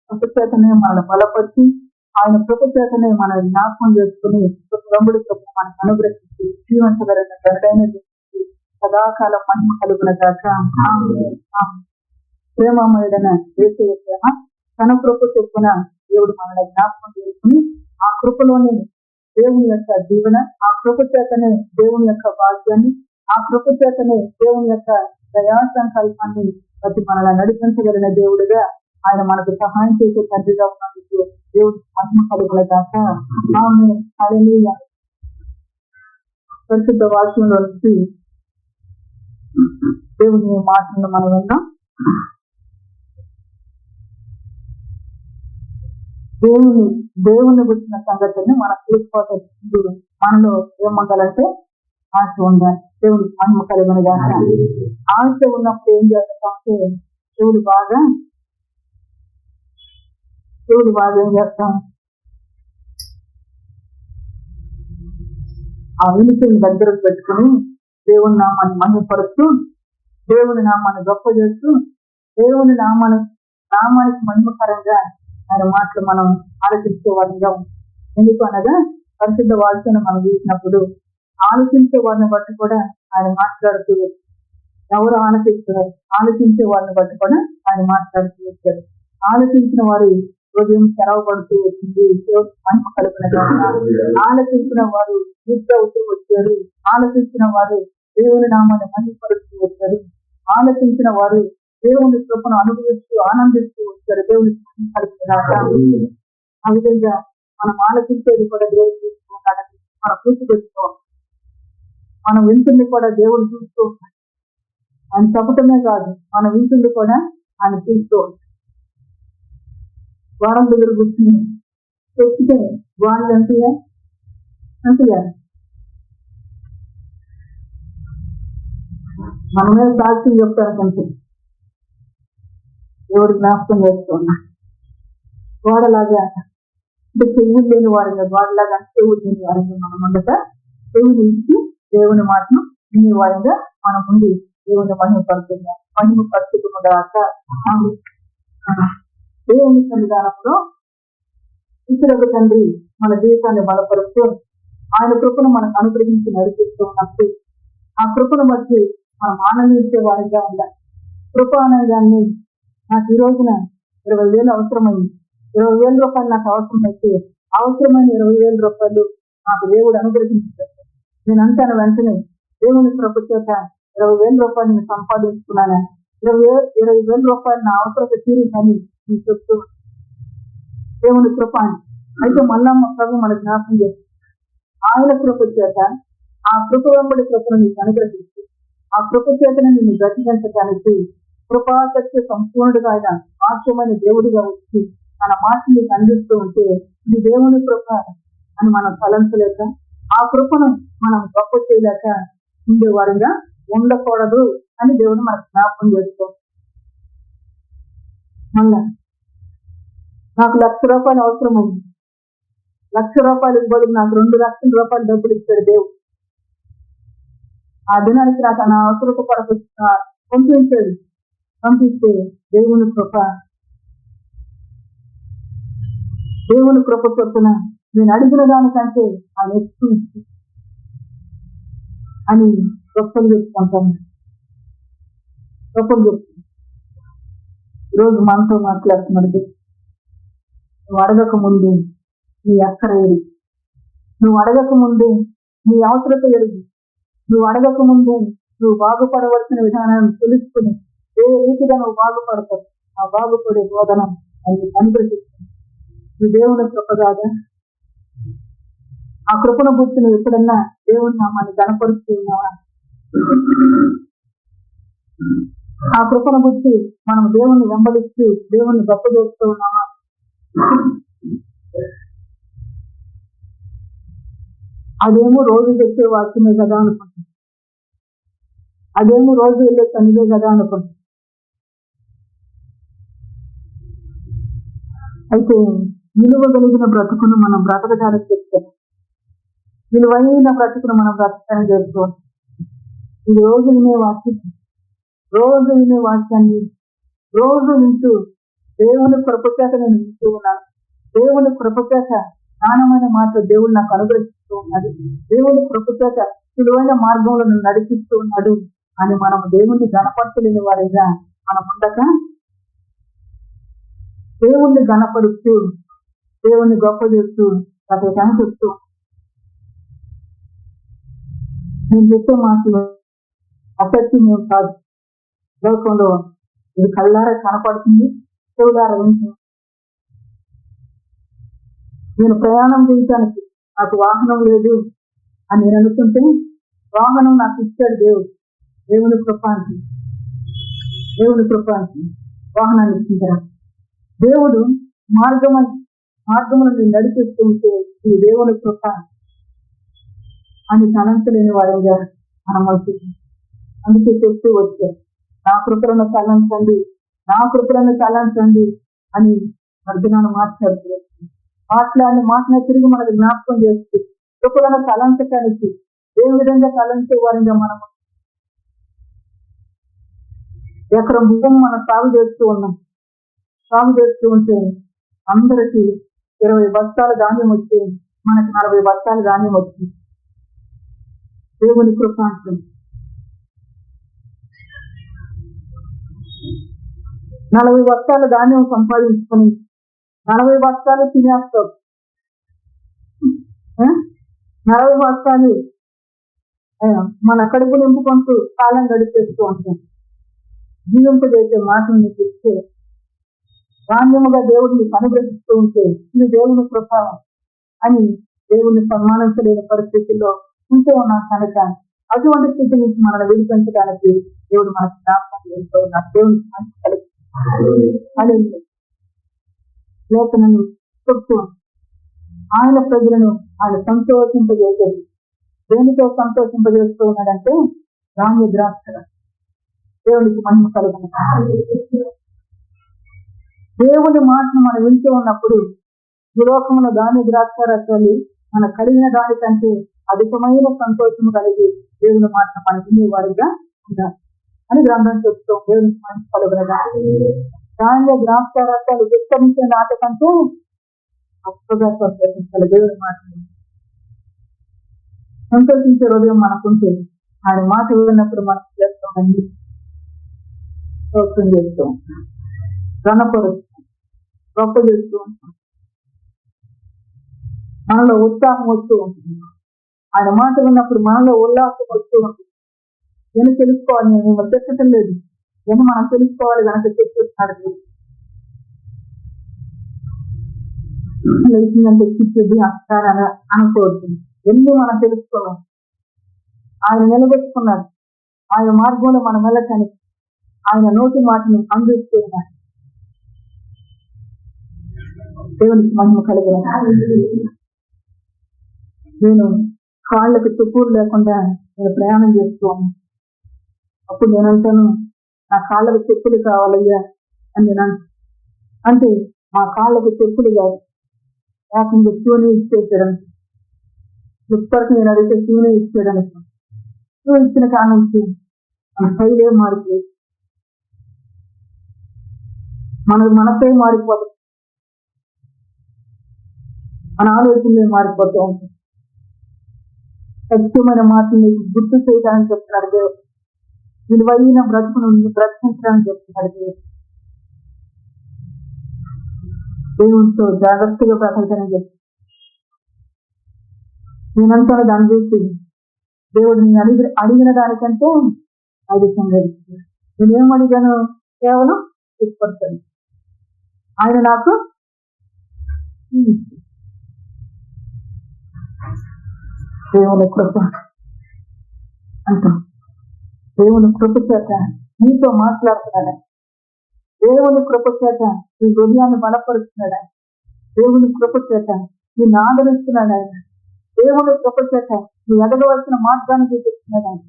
కృప చేతనే మనల్ని బలపరిచి ఆయన కృప చేతనే మన జ్ఞాపకం చేసుకుని వెంబడి కృప మనకు అనుగ్రహించి జీవించగలిగిన గడైన సదాకాలం మహిమ కలుగున గాక. ప్రేమమయుడైన యేసయ్య ప్రేమ తన కృప చొప్పున దేవుడు మనల్ని జ్ఞాపకం చేసుకుని ఆ కృపలోని దేవుని యొక్క దీవెన, ఆ కృప చేతనే దేవుని యొక్క భాగ్యాన్ని, ఆ కృప చేతనే దేవుని యొక్క దయా సంకల్పాన్ని ప్రతి మనల్ని నడిపించగలిగిన దేవుడిగా ఆయన మనకు సహాయం చేసే తండ్రిగా ఉన్నందుకు దేవుడు మహిమ కలుగుల దాకా. హల్లెలూయా. పరిశుద్ధ వాక్యంలో నుంచి దేవుని మాటలను మనం విన్నాం. దేవుని గురించిన సంగతిని మనం చూసుకోవాలి. మనలో ఏమండాలంటే ఆశ ఉండాలి. దేవుడికి మహిమ కలిగిన దాకా. ఆశ ఉన్నప్పుడు ఏం చేస్తామంటే దేవుడు బాగా ఏం చేస్తాం, ఆ వినిపిని దగ్గరకు పెట్టుకుని దేవుని నామాన్ని మహిమపరుస్తూ, దేవుని నామాన్ని గొప్ప చేస్తూ, దేవుని నామానికి మహిమకరంగా ఆయన మాటలు మనం ఆలోచించే వారిగా ఉంటాం. ఎందుకు అనగా పరిశుద్ధ వాక్యాన్ని మనం చూసినప్పుడు ఆలోచించే వారిని బట్టి కూడా ఆయన మాట్లాడుతూ ఎవరు ఆలోచించే వారిని బట్టి కూడా ఆయన మాట్లాడుతూ వచ్చారు. ఆలోచించిన వారు హృదయం తెరవబడుతూ వచ్చింది. మహిమ కలిగిన ఆలోచించిన వారు యుద్ధ అవుతూ వచ్చారు. ఆలోచించిన వారు దేవుని నామాన్ని మహిమపరుస్తూ వచ్చారు. ఆలోచించిన వారు దేవుని కృపను అనుభవిస్తూ ఆనందిస్తూ వచ్చారు. దేవుని కలిగిన ఆ విధంగా మనం ఆలోచించేది కూడా దేవుడు చూసుకోవాలని మనం పూర్తిపెట్టుకోవాలి. మనం వింటుంది కూడా దేవుడు చూస్తూ ఉంటాడు. ఆయన చెప్పటమే కాదు, మనం వింటుంది కూడా ఆయన చూస్తూ ఉంటాడు. వారం దగ్గర కూర్చుని చెప్తే వాళ్ళు అంతేగా మనమే సాక్ష్యం చెప్తారంటే ఎవరు జ్ఞాపకం చేస్తున్నా గోడలాగా అంటే చెవులు లేని వారిగా గోడలాగా చెవులు లేని వారిగా మనం ఉండక చెవులు ఇచ్చి దేవుని మాటను వినే వారిగా మనం ముందు దేవుని మహిమపరుచుకున్నదాక దేవుని సన్నిధానంలో ఇతరులకు తండ్రి మన జీవితాన్ని బలపరుస్తూ ఆయన కృపను మనకు అనుగ్రహించి నడిపిస్తూ ఉన్నప్పుడు ఆ కృపను బట్టి మనం ఆనందించే వారిగా ఉండాలి. కృప ఆనందాన్ని నాకు ఈ రోజున 20,000 అవసరమైంది, 20,000 రూపాయలు నాకు అవసరమైతే అవసరమైన 20,000 రూపాయలు నాకు దేవుడు అనుగ్రహించారు. నేను అంటాను వెంటనే దేవుని కృప చేత 20,000 రూపాయలు నేను సంపాదించుకున్నాను, 20,000 రూపాయలు నా అవసరం తీరిందని నేను చెప్తూ దేవుని కృప అని. అయితే మళ్ళా ప్రభు మన జ్ఞాపకం చేస్తుంది ఆయన కృప చేత ఆ కృప వెంబడి కృపను నీకు అనుగ్రహించి ఆ కృప చేతను నిన్ను బ్రతికించడానికి కృపాశక్తి సంపూర్ణుడుగా ఆయన వాక్యమైన దేవుడిగా వచ్చి మన మాటలు నీకు అందిస్తూ ఉంటే ఇది దేవుని కృప అని మనం తలంచలేక ఆ కృపను మనం గొప్ప చేయలేక ఉండేవారుగా ఉండకూడదు అని దేవుడు మనకు జ్ఞాపకం చేసుకో. మళ్ళా నాకు 1,00,000 రూపాయలు అవసరమైంది, 1,00,000 రూపాయలకు బదులు నాకు 2,00,000 రూపాయలు డబ్బులు ఇచ్చాడు దేవుడు. ఆ దినానికి నాకు నా అవసరత కొరకు పంపిస్తే దేవుని కృప చొప్పున నేను అడిగిన దానికంటే ఆయన ఎక్కువ అని గొప్పలు చెప్పుకుంటాను. ఈరోజు మనతో మాట్లాడుతున్నది నువ్వు అడగక ముందు నీ అక్కర ఎరుగు, నువ్వు అడగక ముందు నీ అవసరత ఎరుగు, నువ్వు అడగక ముందు నువ్వు బాగుపడవలసిన విధానాన్ని తెలుసుకుని ఏ రీతిగా నువ్వు బాగుపడతావు ఆ బాగుపడే బోధన అది అనుగ్రహిస్తుంది. ఈ దేవుని కృప కాదా? ఆ కృపను గుర్తు నువ్వు ఎప్పుడన్నా దేవుని నామాన్ని గణపరుస్తూ ఉన్నావా? ఆ కృపను గుర్తి మనం దేవుణ్ణి వెంబడిస్తూ దేవుణ్ణి గొప్ప చేస్తూ ఉన్నామా? అదేమో రోజు చెప్పే వాక్యమే కదా అనుకుంటుంది, అదేమో రోజు వెళ్ళే తనిదే కదా అనుకుంటుంది. అయితే విలువ కలిగిన బ్రతుకును మనం బ్రతకడానికి చెప్తాం, విలువైన బ్రతుకును మనం బ్రతకడానికి చేసుకోవాలి. ఇది రోజు వినే వాక్యాన్ని రోజు వింటూ దేవుని కృప చేత నేను వింటూ ఉన్నాను. దేవుని కృప చేత జ్ఞానమైన మాట దేవుడు నాకు అనుగ్రహిస్తూ ఉన్నాడు. దేవుని కృప చేత సులువైన మార్గంలో నన్ను నడిపిస్తూ ఉన్నాడు అని మనం దేవుణ్ణి గణపరచలేని వారిగా మనం ఉండక దేవుణ్ణి గణపరుస్తూ దేవుణ్ణి గొప్ప చేస్తూ ప్రతి చెప్తూ నేను చెప్పే మాటలు అసత్యమే కాదు. లోకంలో ఇది కళ్ళారా కనపడుతుంది, చెవులారా వింటుంది. నేను ప్రయాణం చేయడానికి నాకు వాహనం లేదు అని నేను అనుకుంటే వాహనం నాకు ఇచ్చాడు దేవుడు. దేవుని కృపానికి వాహనాన్ని ఇచ్చిందా దేవుడు మార్గములను నడిపిస్తూ ఉంటే ఈ దేవుని కృప అని తలంచలేని వారిగా మనం అవుతుంది. అందుకే చెప్తూ వచ్చారు, నా కృపలను తలంచండి అని అర్జునాన్ని మాట్లాడిన తిరిగి మనకు జ్ఞాపకం చేస్తూ కృపలను తలంచటానికి ఏ విధంగా తలంచే వారిగా మనం ఎకరం భూమి మనం సాగు చేస్తూ ఉంటే అందరికి 20 బస్తాల ధాన్యం వచ్చి మనకి 40 బస్తాల ధాన్యం వచ్చింది. దేవుని కృప అంటుంది. 40 బస్తాల ధాన్యం సంపాదించుకొని 40 బస్తాలు తినేస్తాం. 40 బస్తాలు మన కడుపు నింపుకుంటూ కాలం గడిపేస్తూ ఉంటాం. జీవింపజేసే మాటను నీకు ఇస్తే ధాన్యముగా దేవుడిని అనుగ్రహిస్తూ ఉంటే ఇది దేవుని కృప అని దేవుడిని సన్మానించలేని పరిస్థితుల్లో ఉంటూ ఉన్నాం కనుక అటువంటి స్థితి నుంచి మనల్ని విడిపించడానికి దేవుడు మనకు జ్ఞాపకం చేస్తూ ఉన్నాడు. దేవునికి మంచి కలిగి లేఖనను చెప్తూ ఆయన ప్రజలను ఆయన సంతోషింపజేసేది. దేనితో సంతోషింపజేస్తూ ఉన్నాడంటే ధాన్య ద్రాక్ష. దేవునికి మహిమ కలుగును. దేవుని మాటను మనం వింటూ ఉన్నప్పుడు ఈ లోకంలో ధాన్య ద్రాక్ష రసాలు మన కలిగిన దానికంటే అధికమైన సంతోషము కలిగి దేవుని మాటను మనం వినేవారిగా ఉండాలి అని గ్రంథం చెప్తూ దేవునికి మహిమ కలుగునగా. ధాన్య ద్రాక్ష రసాలు విస్తరించే నాట కంటే అప్పుగా సంతోషించాలి. దేవుని మాటను సంతోషించే హృదయం మనకుంటే ఆయన మాట విన్నప్పుడు మనం చేస్తామని చేస్తూ ఉంటాం, రణపరుస్తాం, గొప్ప చేస్తూ ఉంటాం. మనలో ఉత్సాహం వస్తూ ఉంటుంది. ఆయన మాట విన్నప్పుడు మనలో ఉల్లాసం వస్తూ ఉంటుంది. నేను తెలుసుకోవాలి, నేను మిమ్మల్ని చెప్పటం లేదు, నేను మనం తెలుసుకోవాలి కనుక చెప్తున్నాడు. లేచిందంటే ఇచ్చేది అస్తారని అనుకోవచ్చు. ఎందుకు మనం తెలుసుకోవాలి. ఆయన నిలబెట్టుకున్నాడు. ఆయన మార్గంలో మనం వెళ్ళటానికి ఆయన నోటి మాటను అందిస్తూ ఉన్నాడు. దేవునికి మహిమ కలిగిన. నేను కాళ్ళకు చెప్పులు లేకుండా నేను ప్రయాణం చేస్తూ ఉన్నాను. అప్పుడు నేను అంటాను, నా కాళ్ళకు చెప్పులు కావాలయ్యా అని నేను అంటే మా కాళ్ళకు చెప్పులు కాదు, లేకుండా శివుని ఇచ్చేసాడు. ఇప్పటికి నేను అడిగితే శివుని ఇచ్చాడు అనుకో, శివుని ఇచ్చిన కాలం నుంచి మన శైలే మారిపోయి మనసే మారిపోతుంది, మన ఆలోచనలే మారిపోతూ ఉంటుంది. సత్యమైన మాటని గుర్తు చేయడానికి చెప్తున్నాడు దేవుడు. విలువైన బ్రతుకును బ్రతికించడానికి చెప్తున్నాడు దేవుడు. దేవునితో జాగ్రత్తగా ప్రకటన చెప్తాను. నేనంతా దాన్ని చూసి దేవుడు నేను అడిగిన దానికంటే అధికంగా ఇచ్చాడు. నేనేం అడిగాను? కేవలం 6%. ఆయన నాకు దేవుని కృప అంటాం. దేవుని కృప చేత నీతో మాట్లాడుతున్నాడా? దేవుని కృప చేత నీ హృదయాన్ని బలపరుస్తున్నాడా? దేవుని కృప చేత నిన్ను ఆదరిస్తున్నాడు ఆయన. దేవుని కృప చేత నువ్వు ఎదగవలసిన మార్గాన్ని చూపిస్తున్నాడు ఆయన.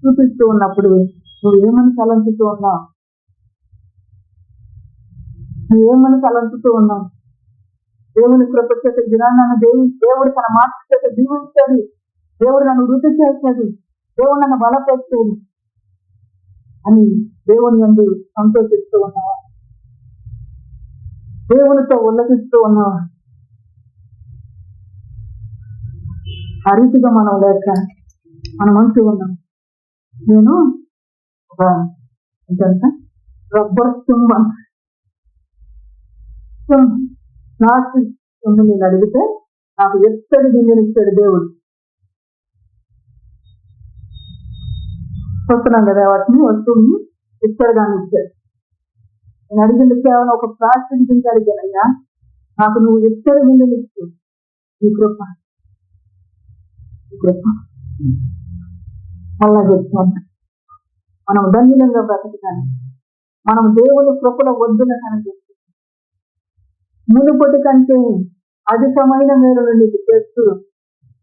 చూపిస్తూ ఉన్నప్పుడు నువ్వేమని తలంచుతూ ఉన్నావు? దేవుని కృప చేత దినాన్ని దేవుడు తన మాట చేత దీవించాడు. దేవుడు నన్ను వృద్ధి చేస్తాడు, దేవుడు నన్ను బలపరుస్తాడు అని దేవుని యందు సంతోషిస్తూ ఉన్నావా? దేవునితో ఉల్లసిస్తూ ఉన్నవాడు. ఆ రీతిగా మనం లేక మనం అంటూ ఉన్నాం, నేను ఒక రబ్బర్ సింహం నాకు నేను అడిగితే నాకు ఎత్తడి గింజనిచ్చాడు దేవుడు. వస్తున్నాం కదా, వాటిని వస్తువుని ఎత్తడిగాని ఇచ్చాడు. నేను అడిగింది కేవలం ఒక ప్లాస్టిక్ గింజ అడిగానయ్యా, నాకు నువ్వు ఎత్తడి గింజనిచ్చు. ఈ కృప మళ్ళా చెప్తున్నా, మనం ధన్యులంగా బ్రతకటానికి, మనం దేవుని కృపలో వద్దులటానికి మునుపటి కంటే అధికమైన మేలును నీకు చేస్తూ,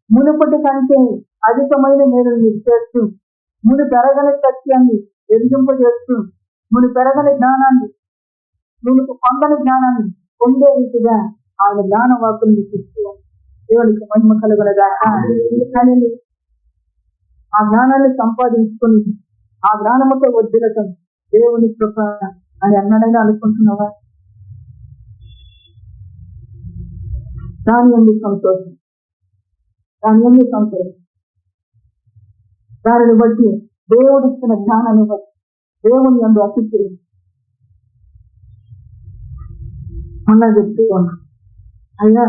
మునుపటి కంటే అధికమైన మేలును నీకు చేస్తూ, మును పెరగని సత్యాన్ని ఎదిగింపజేస్తూ, మును పెరగని జ్ఞానాన్ని, మునుకు పొందని జ్ఞానాన్ని పొందే రీతిగా ఆయన జ్ఞాన వాక్కులు నీకు ఇస్తూ దేవునికి మహిమ కలుగునగా. ఆ జ్ఞానాన్ని సంపాదించుకుని ఆ జ్ఞానముతో వద్దులటం దేవుని కృప అని అన్నడైనా అనుకుంటున్నావా? దాని ఎందుకు సంతోషం, దాని ఎందుకు సంతోషం? దానిని బట్టి దేవుడిచ్చిన జ్ఞానాన్ని బట్టి దేవుని యందు అతిథి అన్నా చెప్తూ ఉన్నా, అయ్యా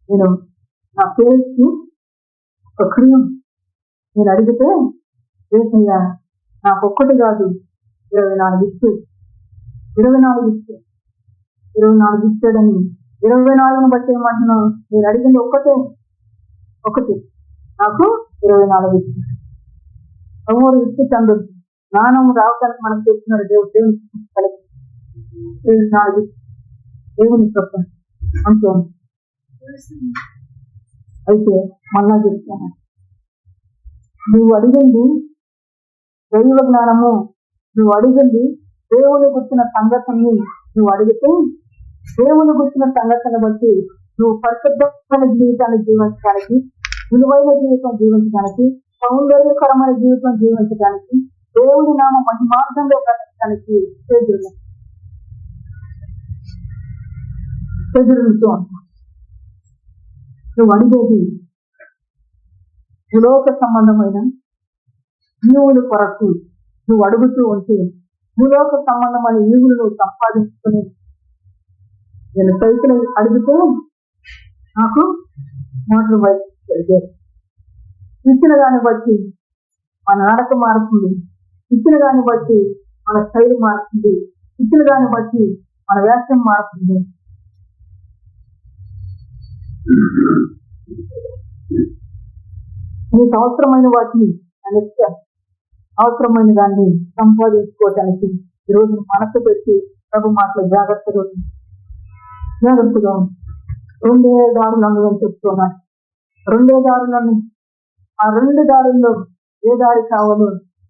నేను నా పేరుకి ఒక క్రియం నేను అడిగితే ఏసయ్యా నాకు ఒక్కటి కాదు 24 ఇచ్చు, 24 ఇచ్చాడని 24ను బట్టి ఏమంటున్నావు? నేను అడిగింది ఒకటి నాకు 24 ఇచ్చాడు. అమ్మోరు ఇచ్చి తండ్రి జ్ఞానం రావటానికి మనకు చెప్తున్నాడు దేవుని 24 దేవుని తప్ప అంతే. అయితే మళ్ళా చెప్తాను, నువ్వు అడిగింది దైవ జ్ఞానము, నువ్వు అడిగింది దేవుని గుర్చిన సంగతిని నువ్వు అడిగితే, దేవుని గుర్చిన సంగతిని బట్టి నువ్వు పరిశుద్ధమైన జీవితాన్ని జీవించడానికి, విలువైన జీవితం జీవించడానికి, సౌందర్యకరమైన జీవితం జీవించడానికి, దేవుని నామ మహిమార్థంలో బ్రతకడానికి ఎదురుతూ ఉంటావు. నువ్వు అడిగేది భూలోక సంబంధమైన ఈవుల కొరకు నువ్వు అడుగుతూ ఉంటే, భూలోక సంబంధమైన ఈవులు నువ్వు సంపాదించుకుని, నేను సైకిల్ అడిగితే నాకు మోటార్ బైక్ ఇచ్చిన దాన్ని బట్టి మన నడక మారుతుంది, ఇచ్చిన దాన్ని బట్టి మన స్టైల్ మారుతుంది, ఇచ్చిన దాన్ని బట్టి మన వేషం మారుతుంది. నీకు అవసరమైన వాటిని అవసరమైన దాన్ని సంపాదించుకోవటానికి ఈరోజు మనసు పెట్టి ప్రభు మాటలు జాగ్రత్తగా రెండే దారులను అని చెప్తున్నాను. రెండే దారులను, ఆ 2 దారుల్లో ఏ దారి కావాలో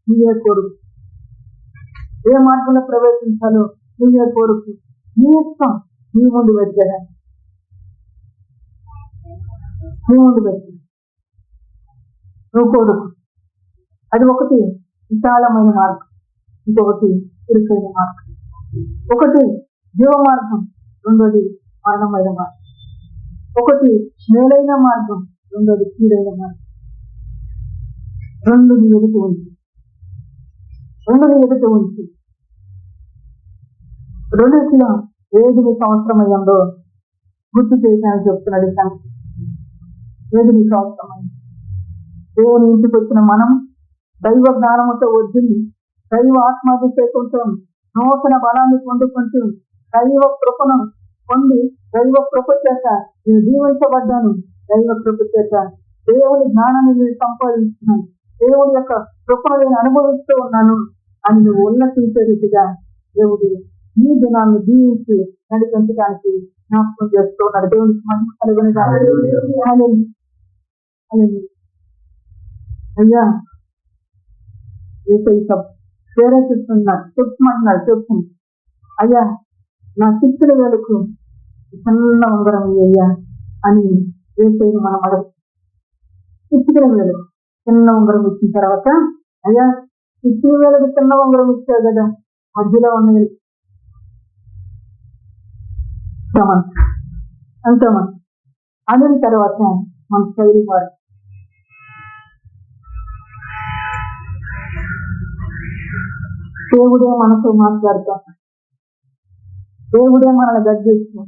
నీవే కోరుకు, ఏ మార్గంలో ప్రవేశించాలో నీవే కోరుకు, నీ ఇష్టం, నీ ముందు పెట్టాడు, నీ ముందు పెట్టి నువ్వు కోరుకు. అది ఒకటి విశాలమైన మార్గం, ఇంకొకటి ఇరుకైన మార్గం. ఒకటి జీవ మార్గం, రెండోది మరణమైన మార్గం. ఒకటి మేలైన మార్గం, రెండోది కీడైన మార్గం. రెండు నీ ఎదుట ఉంచి రెండిట్లో ఏది నీకు అవసరమయ్యందో గుర్తు చేయడానికి చెప్తున్నాడు. ఏది నీకు అవసరమైంది? దేవుని ఇంటికి వచ్చిన మనం దైవ జ్ఞానముతో వద్దని, దైవ ఆత్మాభిషేకంతో నూతన బలాన్ని పొందుకుంటూ, దైవ కృపను పొంది, దైవ కృప చేత నేను దీవించబడ్డాను, దైవ కృప చేత దేవుని జ్ఞానాన్ని నేను సంపాదించున్నాను, దేవుడి యొక్క కృపను నేను అనుభవిస్తూ ఉన్నాను అని నువ్వు ఉన్నతించే రీతిగా దేవుడు ఈ దినాన్ని దీవించి నడిపించడానికి జ్ఞాపకం చేస్తూ ఉన్నాడు. దేవునికి మహిమ కలుగును. అయ్యా ప్రేరేపిస్తున్నాడు, చెప్తున్నాడు. అయ్యా నా చిత్తుల వేలకు చిన్న ఉంగరం అయ్యా అని ఏసైని మనం అడగ. చిత్తుల వేలు చిన్న ఉంగరం ఇచ్చిన తర్వాత, అయ్యా చిత్తుల వేలకు చిన్న ఉంగరం ఇచ్చావు కదా, మధ్యలో ఉన్నది అంటామని అనిన తర్వాత మన శైలి వారు దేవుడే మనతో మాట్లాడుతాం, దేవుడే మనల్ని గడ్డిస్తున్నాం.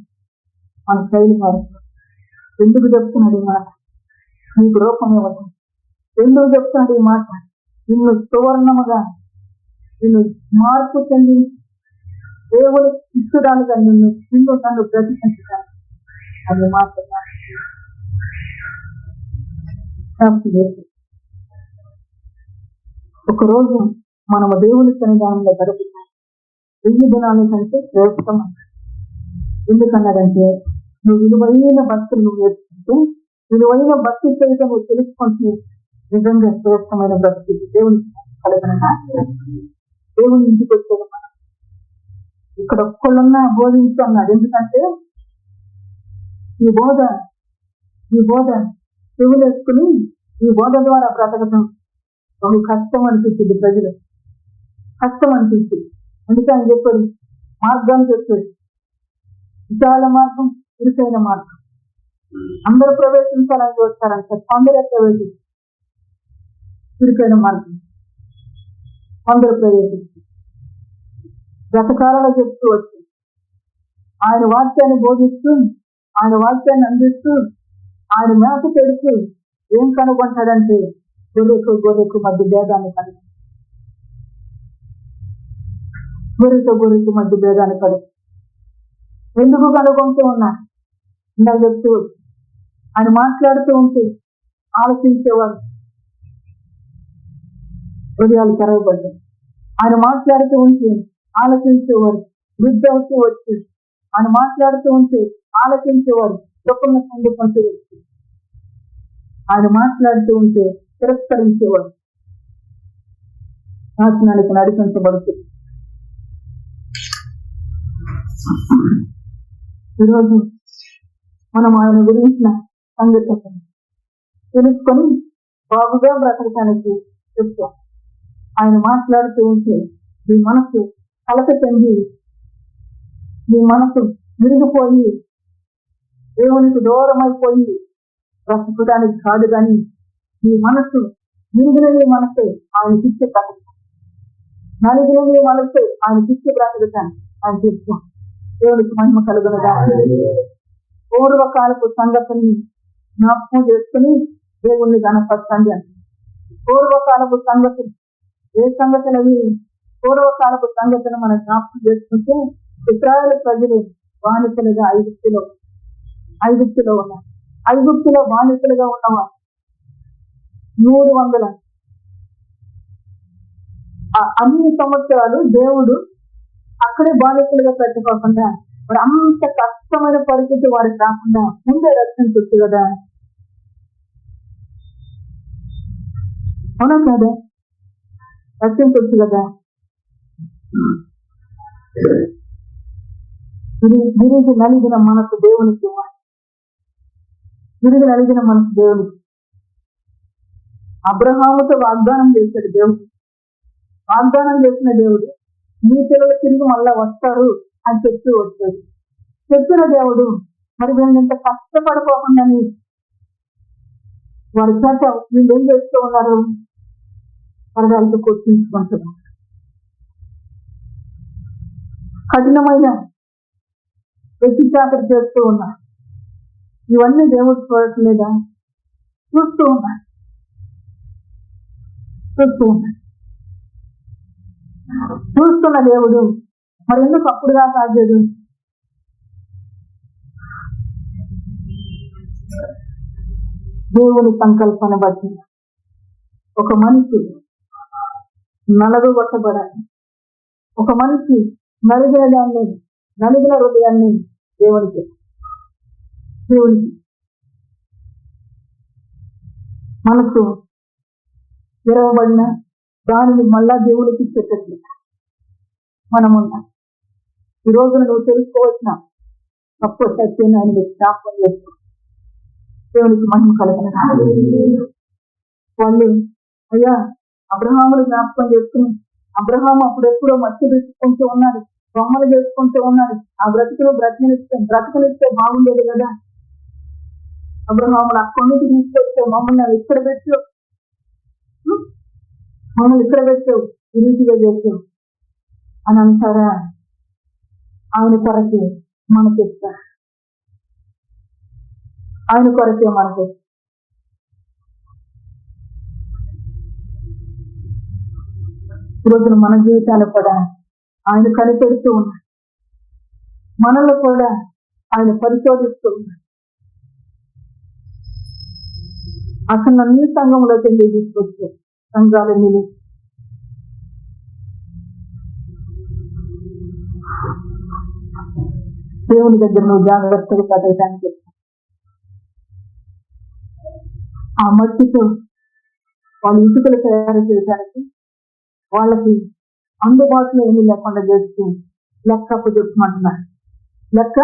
మన శైలి వారు ఎందుకు చెప్తున్నాడు ఈ మాట? నీకు రూపం ఇవ్వదు. ఎందుకు చెప్తున్నాడు ఈ మాట? నిన్ను సువర్ణముగా, నిన్ను మార్పు చెంది దేవుడు ఇచ్చుడాలుగా నిన్ను నన్ను ప్రతిష్ఠించుతాను అనే మాట. ఒకరోజు మనము దేవుని సన్నిధానంలో గడుపుతాం 1000 దినాల కంటే శ్రేష్టం. ఎందుకన్నాడంటే నువ్వు విలువైన భక్తులు నువ్వు నేర్చుకుంటే, విలువైన భక్తి సరిగ్గా నువ్వు తెలుసుకుంటే నిజంగా శ్రేష్టమైన భక్తి దేవునికి కలగనగా దేవుని ఇంటికి వచ్చేది. మనం ఇక్కడ ఒక్కళ్ళున్నా బోధించు అన్నాడు. ఎందుకంటే ఈ బోధ చెవులు వేసుకుని ఈ బోధ ద్వారా బ్రతకటం ఒక కష్టం అనిపించింది. ప్రజలు కష్టం అనిపించింది. అందుకే ఆయన చెప్పాడు, మార్గాన్ని చెప్పాడు, విశాల మార్గం, ఇరుకైన మార్గం, అందరూ ప్రవేశించాలని చూస్తారంటే అందరూ ప్రవేశించారు. ఇరుకైన మార్గం అందరూ ప్రవేశించారు. గతకాలంలో చెప్తూ వచ్చి ఆయన వాక్యాన్ని బోధిస్తూ, ఆయన వాక్యాన్ని అందిస్తూ, ఆయన మేత పెడుతూ ఏం కనుగొంటాడంటే గొర్రెకు మధ్య భేదాన్ని కనుగొంటాడు. గొర్రెకు మధ్య భేదాన్ని కలుగు. ఎందుకు కనుగొంటూ ఉన్నా ఇందాక చెప్తూ ఆయన మాట్లాడుతూ ఉంటే ఆలోచించేవారు హృదయాలు తెరవబడ్డాయి. ఆయన మాట్లాడుతూ ఉంటే ఆలోచించేవారు వృద్ధి అవుతూ వచ్చి, ఆయన మాట్లాడుతూ ఉంటే ఆలోచించేవారు గొప్పన్న పొందుకుంటూ వచ్చి, ఆయన మాట్లాడుతూ ఉంటే తిరస్కరించేవారు నాశనానికి నడిపించబడుతుంది. ఈరోజు మనం ఆయన గురించిన సంగతి తెలుసుకొని బాగుగా బ్రతకటానికి చెప్తాం. ఆయన మాట్లాడుతూ ఉంటే మీ మనసు కలత చెంది, మీ మనసు విరిగిపోయి దేవునికి దూరమైపోయి బ్రతకడానికి కాదు, కానీ మీ మనసు విరిగిన మీ మనసే ఆయన పిచ్చి బ్రతకటానికి, నలిగిన మీ మనసే ఆయన పిచ్చి బ్రతకటానికి ఆయన చెప్తాం. దేవునికి మహిమ కలుగునగా. పూర్వకాలపు సంగతిని జ్ఞాపకం చేసుకుని దేవుణ్ణి గణపరచండి అంటే పూర్వకాలపు సంగతులు ఏ సంగతులు అవి? పూర్వకాలపు సంగతులు మనం జ్ఞాపకం చేసుకుంటే ఇశ్రాయేలు ప్రజలు బానిసలుగా ఐగుప్తులో ఉన్నారు. ఐగుప్తులో బానిసలుగా ఉన్నవారు 300 అన్ని సంవత్సరాలు దేవుడు అక్కడే బానిసలుగా పెట్టుకోకుండా మరి అంత కష్టమైన పరిస్థితి వారికి రాకుండా ముందే రక్షించవచ్చు కదా. అవునా కదా? రక్షించవచ్చు కదా. విరిగి నలిగిన మనసు దేవునికి, విరిగి నలిగిన మనసు దేవునికి. అబ్రహాముతో వాగ్దానం చేశాడు దేవుడు. వాగ్దానం చేసిన దేవుడు మీ పిల్లలు తిరిగి మళ్ళా వస్తారు అని చెప్తూ వచ్చాడు. చెప్పిన దేవుడు మరి వీళ్ళు ఇంత కష్టపడిపోకుండా వారి చేత వీళ్ళు ఏం చేస్తూ ఉన్నారు? వరదాలతో కొట్టించుకుంటున్నారు. కఠినమైన వ్యక్తిచాకరి చేస్తూ ఉన్నారు. ఇవన్నీ దేవుడు చూడట్లేదా? చూస్తూ ఉన్నారు. చూస్తున్న దేవుడు మరి ఎందుకు అప్పుడుగా సాధ్యదు? దేవుని సంకల్పన బట్టి ఒక మనిషి నలగొట్టబడాలి. ఒక మనిషి నలిగిన హృదయాన్ని దేవునికి మనసు తెరవబడిన దానిని మళ్ళా దేవుడికి ఇచ్చేటట్లు మనం ఉన్నాం. ఈ రోజున నువ్వు తెలుసుకోవాల్సిన గొప్ప సత్యాన్ని ఆయన జ్ఞాపకం చేసుకో. దేవునికి మహిమ కలగన. వాళ్ళు అయ్యా అబ్రహాములు జ్ఞాపకం చేసుకుని, అబ్రహాము అప్పుడెప్పుడో మట్టి పెట్టుకుంటూ ఉన్నాడు, బొమ్మలు చేసుకుంటూ ఉన్నారు. ఆ బ్రతుకునిస్తే బాగుండేది కదా. అబ్రహామును అక్కడి నుంచి తీసుకొచ్చే మమ్మల్ని ఇక్కడ పెట్టావు, మమ్మల్ని ఇక్కడ పెట్టావు, ఈ రీతిగా చేసావు అని అంటారా? ఆయన కొరకే మనకిస్తా, ఆయన కొరకే మనకి. ఈరోజున మన జీవితాలు కూడా ఆయన కనిపెడుతూ ఉన్నాడు, మనల్ని కూడా ఆయన పరిశోధిస్తూ ఉన్నాడు. అసలు అన్ని సంఘంలోకి తీసుకొచ్చారు, సంఘాలన్నీ దేవుని దగ్గర నువ్వు జాగ్రత్తగా చదవటానికి. ఆ మట్టితో వాళ్ళు ఇటుకలు తయారు చేయడానికి వాళ్ళకి అందుబాటులో ఏమీ లేకుండా చేస్తూ లెక్క అప్పగించమంటున్నారు. లెక్క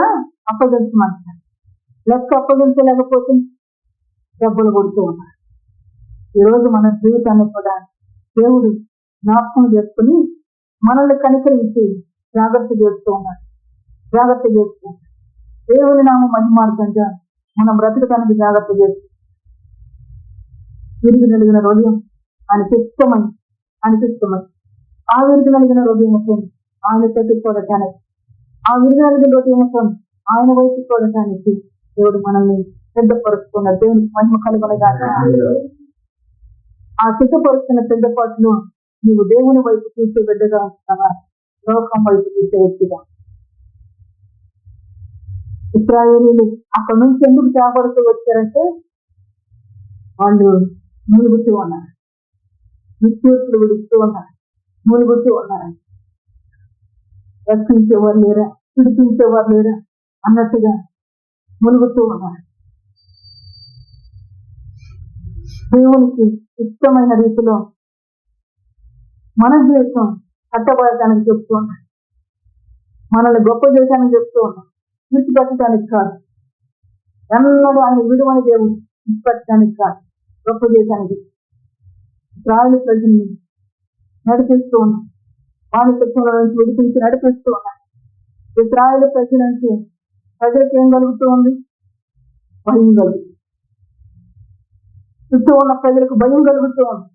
అప్పగించలేకపోతే దెబ్బలు కొడుతూ ఉన్నారు. ఈరోజు మన జీవితాన్ని కూడా దేవుడు జ్ఞాపకం చేసుకుని మనల్ని కనికరించి జాగ్రత్త చేస్తూ ఉన్నాడు. దేవుని నామ మహిమార్గంగా మనం బ్రతకటానికి జాగ్రత్త చేస్తూ విరిగి నలిగిన హృదయం ఆయనకి ఇష్టమని ఆ విరిగి నలిగిన హృదయం ఆయన తగ్గి చూడటానికి, ఆ విరిగి నలిగిన హృదయం ఆయన వైపు చూడటానికి దేవుడు మనల్ని సిద్ధపరుస్తున్న దేవునికి మహిమ కలుగునగా. ఆ సిద్ధపరుస్తున్న సిద్ధపాటులో నీవు దేవుని వైపు చూసే బిడ్డగా ఉంటున్నావా, లోకం వైపు చూసే వ్యక్తిగా? ఇశ్రాయేలీయులు అక్కడి నుంచి ఎందుకు జాగ్రత్తగా వచ్చారంటే వాళ్ళు మూలుగుతూ ఉన్నారు, నిశ్చూర్పులు విడుస్తూ ఉన్నారు, మూలుగుతూ ఉన్నారు. రక్షించేవారు లేరా, విడిపించేవారు లేరా అన్నట్టుగా మూలుగుతూ ఉన్నారు. దేవునికి ఇష్టమైన రీతిలో మన జీవితం కట్టబడటానికి చెప్తూ ఉన్నాడు, మనల్ని గొప్ప చేయటానికి చెప్తూ ఉన్నాం, విడిచిపెట్టడానికి కాదు. ఎన్నడూ ఆయన విడువని దేవుడు విడిచిపెట్టడానికి కాదు, గొప్ప చేయటానికి. ఇశ్రాయేలు ప్రజల్ని నడిపిస్తూ ఉన్నాం, వాణిజ్యంలో నుంచి విడిపించి నడిపిస్తూ ఉన్నాం. ఇశ్రాయేలు ప్రజలంటే ప్రజలకు ఏం కలుగుతూ ఉంది? భయం కలుగుతుంది. చుట్టూ ఉన్న ప్రజలకు భయం కలుగుతూ ఉంది.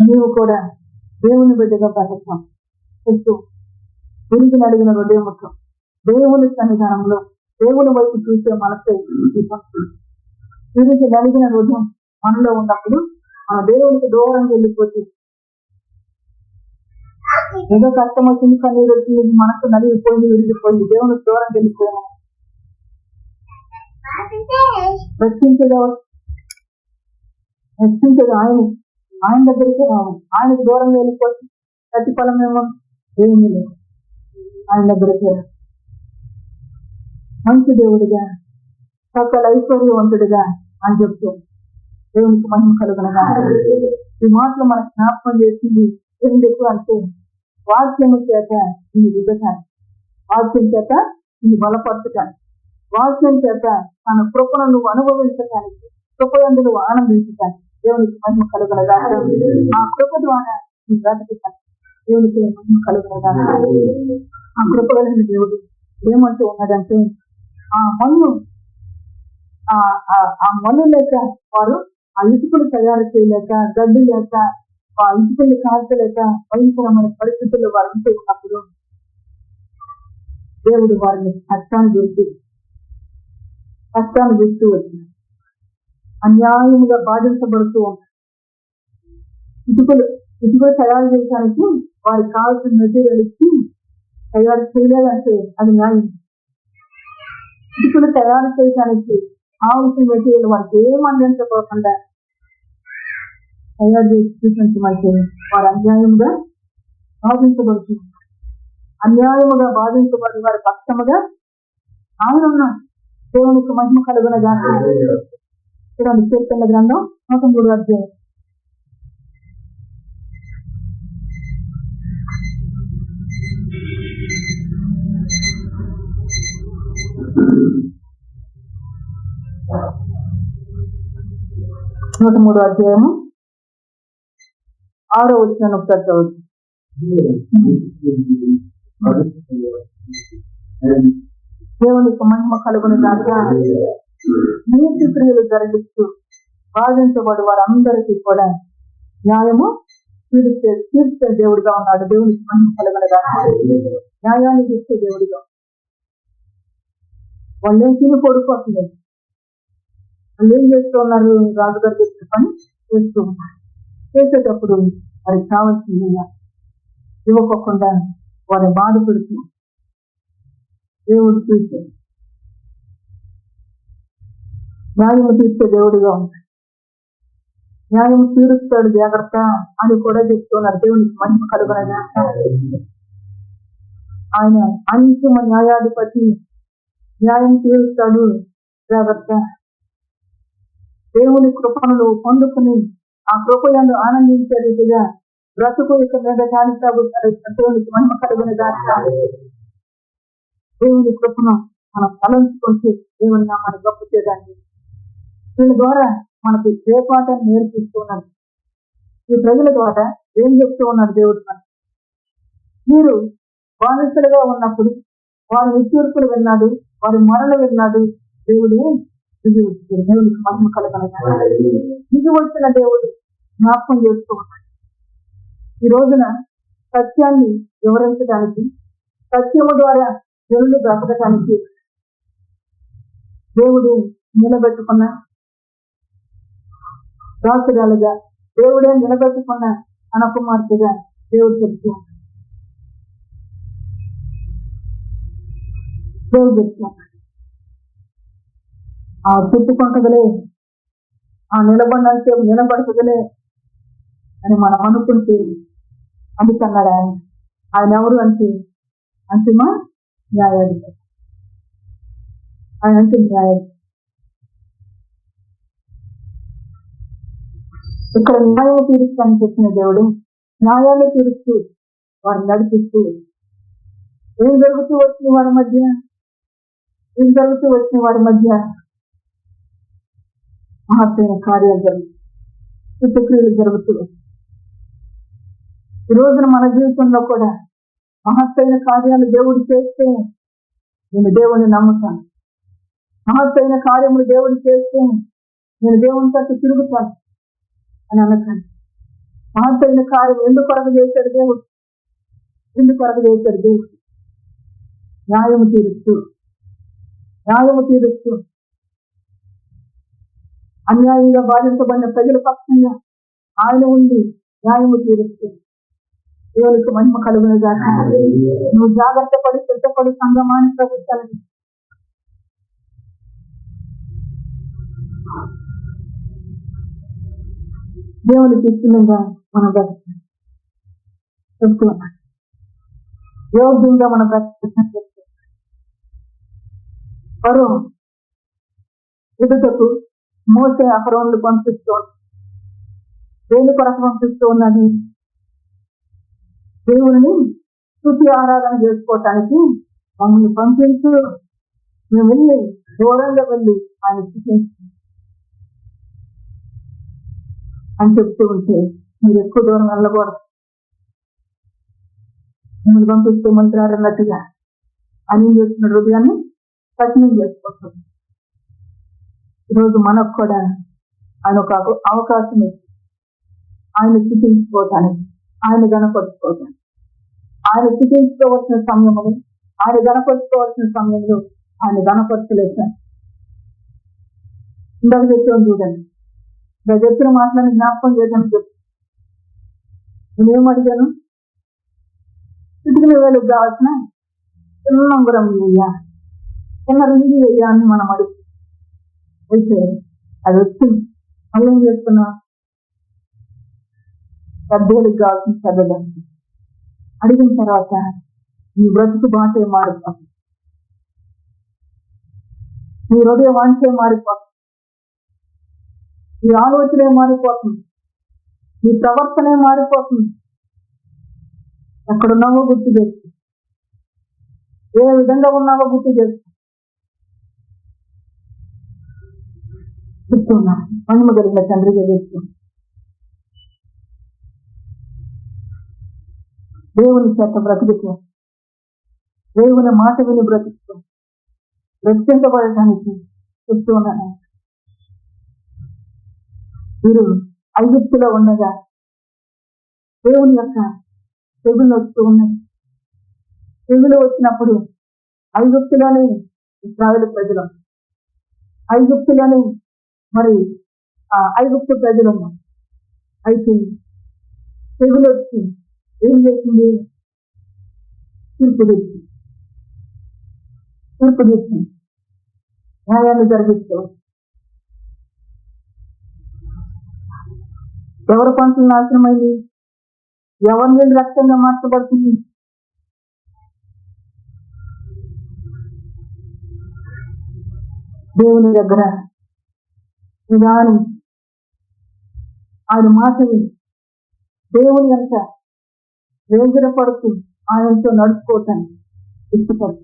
నీవు కూడా దేవుని బిడ్డగా బ్రతకం చెప్తూ తిరిగి నడిగిన హృదయముతో దేవుని సన్నిధానంలో దేవుని వైపు చూసే మనసు తిరిగి నడిగిన హృదయం మనలో ఉన్నప్పుడు మన దేవునికి దూరంగా వెళ్ళిపోతే ఏదో కష్టం వచ్చింది, కన్నీరు వచ్చింది, మనసు నలిగిపోయింది, విడిగిపోయింది, దేవునికి దూరం వెళ్ళిపోయాము. రక్షించేది ఆయన దగ్గరికి రావాలి. ఆయనకు దూరంగా వెళ్ళిపోతే ప్రతిఫలం ఏమో ఏమీ లేదు. ఆయన దగ్గరికి మంచి దేవుడిగా, సకల ఐశ్వర్యవంతుడిగా అని చెప్తూ దేవునికి మహిమ కలుగునగా. ఈ మాటలు మనకు జ్ఞాపకం చేసింది ఎందుకు అంటే, వాక్యము చేత ఇది విభజాన్ని, వాక్యం చేత ఇది బలపరచటానికి, వాక్యం చేత తన కృపను నువ్వు అనుభవించటానికి, కృపయందు నువ్వు ఆనందించటానికి దేవునికి మహిమ కలుగునగా. ఆ కృప ద్వారా నువ్వు బ్రతకటానికి దేవునికి మహిమ కలుగునగా. ఆ కృప కలిగిన దేవుడు ఏమంటూ ఉన్నదంటే, ఆ మన్ను లేక వారు ఆ ఇటుకలు తయారు చేయలేక, గడ్డి లేక, ఆ ఇటుకలు కాల్చలేక భయంకరమైన పరిస్థితుల్లో వారు ఉంటూ ఉన్నప్పుడు దేవుడు వారిని కష్టాన్ని చూస్తూ వచ్చినాడు. అన్యాయముగా బాధించబడుతూ ఉన్నారు. ఇటుకలు తయారు చేయడానికి వారికి కావాల్సిన మెటీరియల్ ఇచ్చి తయారు చేయలేదంటే అది న్యాయం. ఇటుకలు తయారు చేయడానికి కావాల్సిన మెటీరియల్ వారికి ఏం అందించకోకుండా తయారు చేసి చూపించమంటే వారు అన్యాయంగా బాధించబడుతున్నారు. అన్యాయముగా బాధించబడి వారి పక్షముగా ఆయన ఉన్నాడు. దేవునికి మహిమ కలుగునగా. చూడండి, కీర్తన గ్రంథం 103వ అధ్యాయం. నూట 3వ అధ్యాయము 6వ వచనం ఒకసారి చదువు. దేవునికి మహిమ కలుగును గాక. నీతి క్రియలు జరిగిస్తూ బాధించబడి వారందరికీ కూడా న్యాయము తీర్చే దేవుడిగా ఉన్నాడు. దేవునికి మహిమ కలుగును గాక. న్యాయాన్ని తీర్చే దేవుడిగా. వాళ్ళు ఏం తిని పడుకోవట్లేదు. వాళ్ళు ఏం చేస్తూ ఉన్నారు? రాజుగారు చేసిన పని చేస్తూ ఉన్నారు. చేసేటప్పుడు వారికి కావాల్సింది ఇవ్వకుండా వారిని బాధ పెడుతూ దేవుడు తీర్చే న్యాయము తీర్చే దేవుడిగా ఉంటాడు. న్యాయం తీరుస్తాడు జాగ్రత్త అని కూడా చెప్తున్నారు. దేవునికి మహిమ కలుగునగా. ఆయన అంతిమ న్యాయాధిపతి. న్యాయం తీరుస్తాడు జాగ్రత్త. దేవుని కృపను పొందుకుని ఆ కృపలను ఆనందించే రీతిగా బ్రతుకు యొక్క మీద సాగుతాడు. దేవునికి మహిమ కలుగునగా. దేవుని కృపను మనం తలంచుకుంటే దేవుని నామాన్ని గొప్ప చేయడానికి వీళ్ళ ద్వారా మనకు ఏ పాఠాన్ని నేర్పిస్తూ ఉన్నారు. ఈ ప్రజల ద్వారా ఏం చెప్తూ ఉన్నారు దేవుడు? మీరు బానిసలుగా ఉన్నప్పుడు వారి నిట్టూర్పులు విన్నాడు, వారి మరణం విన్నాడు. దేవుడు దిగి వచ్చాడు. దేవునికి మహిమ కలుగునగా. దిగి వచ్చిన దేవుడు జ్ఞాపకం చేస్తూ ఉన్నాడు. ఈ రోజున సత్యాన్ని వివరించడానికి, సత్యము ద్వారా జనులు బ్రతకటానికి దేవుడు నిలబెట్టుకున్న దాసురాలుగా, దేవుడే నిలబెట్టుకున్న అనకుమార్తెగా దేవుడు చెప్తూ దేవుడు చెప్తున్నాడు. ఆ చుట్టుకుంటదలే, ఆ నిలబడినంతే నిలబడుతుందలే అని మనం అనుకుంటే అందుకన్నాడు ఆయన. ఆయన ఎవరు అంటే అంతిమ న్యాయాధిపతి. ఆయన అంతిమ న్యాయాధిపతి. ఇక్కడ న్యాయం తీరుస్తానని చెప్పిన దేవుడు న్యాయాన్ని తీరుస్తూ వారిని నడిపిస్తూ ఏం జరుగుతూ వచ్చిన వారి మధ్య మహత్తైన కార్యాలు జరుగుతాయి, చుట్టుక్రియలు జరుగుతూ. ఈ రోజున మన జీవితంలో కూడా మహత్తైన కార్యాలు దేవుడు చేస్తే నేను దేవుని నమ్ముతాను. మహత్తైన కార్యములు దేవుడు చేస్తే నేను దేవుని తట్టు తిరుగుతాను అని అనకండి. మహత్తైన కార్యం ఎందుకు కొరకు చేశాడు దేవుడు? న్యాయము తీరుస్తూ అన్యాయంగా బాధించబడిన ప్రజల పక్షంగా ఆయన ఉండి న్యాయము తీరుస్తూ. దేవునికి మహిమ కలుగునగా. నువ్వు జాగ్రత్త పడి సిద్ధపడి సంగమాన్ని ప్రభుత్వాలని దేవునికి ఇష్టంగా మనం బ్రతుకుతాం. చెప్తున్నా యోగ్యంగా మనం బ్రతుకుతాం. పరో ఎదుటకు మోసే అపరాధులు పంపిస్తూ దేని కొరకు పంపిస్తూ ఉన్నాడు? దేవుని స్తుతి ఆరాధన చేసుకోవటానికి మమ్మల్ని పంపించు, మేము వెళ్ళి దూరంగా వెళ్ళి ఆయన స్థుతించు అని చెప్తూ ఉంటే మీరు ఎక్కువ దూరం వెళ్ళకూడదు, మిమ్మల్ని పంపిస్తే మంత్రాలు అన్నట్టుగా అని చేస్తున్న హృదయాన్ని కఠినం చేసుకోవచ్చు. ఈరోజు మనకు కూడా ఆయన ఒక అవకాశం ఇచ్చి ఆయన స్థితించుకోవటానికి, ఆయన గణపరుచుకోవటానికి, ఆయన స్థితించుకోవాల్సిన సమయంలో, ఆయన గణపరుచుకోవాల్సిన సమయంలో ఆయన గణపరచలేదు. ఇందాక చెప్పాను చూడండి, చెప్పిన మాటలను జ్ఞాపకం చేద్దామని చెప్పి నేనేం అడిగాను? చిటికిన వేలకు కావాల్సిన చిన్న ఉంగరం వేయ్యా, చిన్న రింగి వేయ్యా అని మనం అడుగు అయితే అది వచ్చింది. మళ్ళీ ఏం చేస్తున్నా? పెద్దలకు కావాల్సిన పెద్దలు అడిగిన తర్వాత నీ బ్రతుకు బాటే మారిపోతుంది, నీ హృదయ వాంఛే మారిపోతుంది, నీ ఆలోచనే మారిపోతుంది, నీ ప్రవర్తనే మారిపోతుంది. ఎక్కడున్నావో గుర్తు చేస్తూ, ఏ విధంగా ఉన్నావో గుర్తు చేస్తూ చెప్తున్నా. మహిమ కలిగిన తండ్రిగా చెప్తూ దేవుని చేత బ్రతుకుతూ, దేవుని మాట విని బ్రతుకుతూ రక్షించబడటానికి చెప్తూ ఉన్నాను. మీరు ఐగుప్తులో ఉండగా దేవుని యొక్క తెగులు వస్తూ ఉన్నది. తెగులు వచ్చినప్పుడు ఐగుప్తులోనే ఇశ్రాయేలు ప్రజలు, ఐగుప్తులోనే మరి ఐగుప్తు ప్రజలు ఉన్నారు. అయితే తెగులు వచ్చి ఏం చేసింది? తీర్పు తెచ్చి న్యాయాన్ని జరిగిస్తూ ఎవరి పంటలు నాశనమైంది? ఎవరి నీళ్ళు రక్తంగా మార్చబడుతుంది? దేవుని దగ్గర నిదానం, ఆయన మాట విని దేవుని ఎంత వేదన పడుతూ ఆయనతో నడుచుకోవటానికి ఇష్టపడు.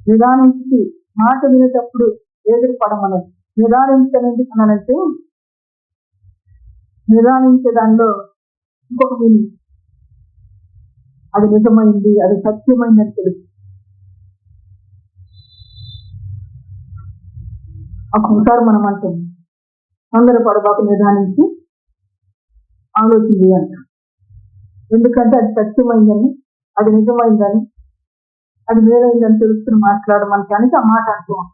నిదానించి మాట వినేటప్పుడు వేదన పడమన్నది. నిదానించనందుకనంటే నిదానించే దానిలో ఇంకొక విని అది నిజమైంది, అది సత్యమైందని తెలుసు. ఒక్కొక్కసారి మనం అంటాం తొందరపడబాకు, నిదానించి ఆలోచించి అంటాం. ఎందుకంటే అది సత్యమైందని, అది నిజమైందని, అది వేరైందని తెలుసుకుని మాట్లాడమనటానికి ఆ మాట అంటాం.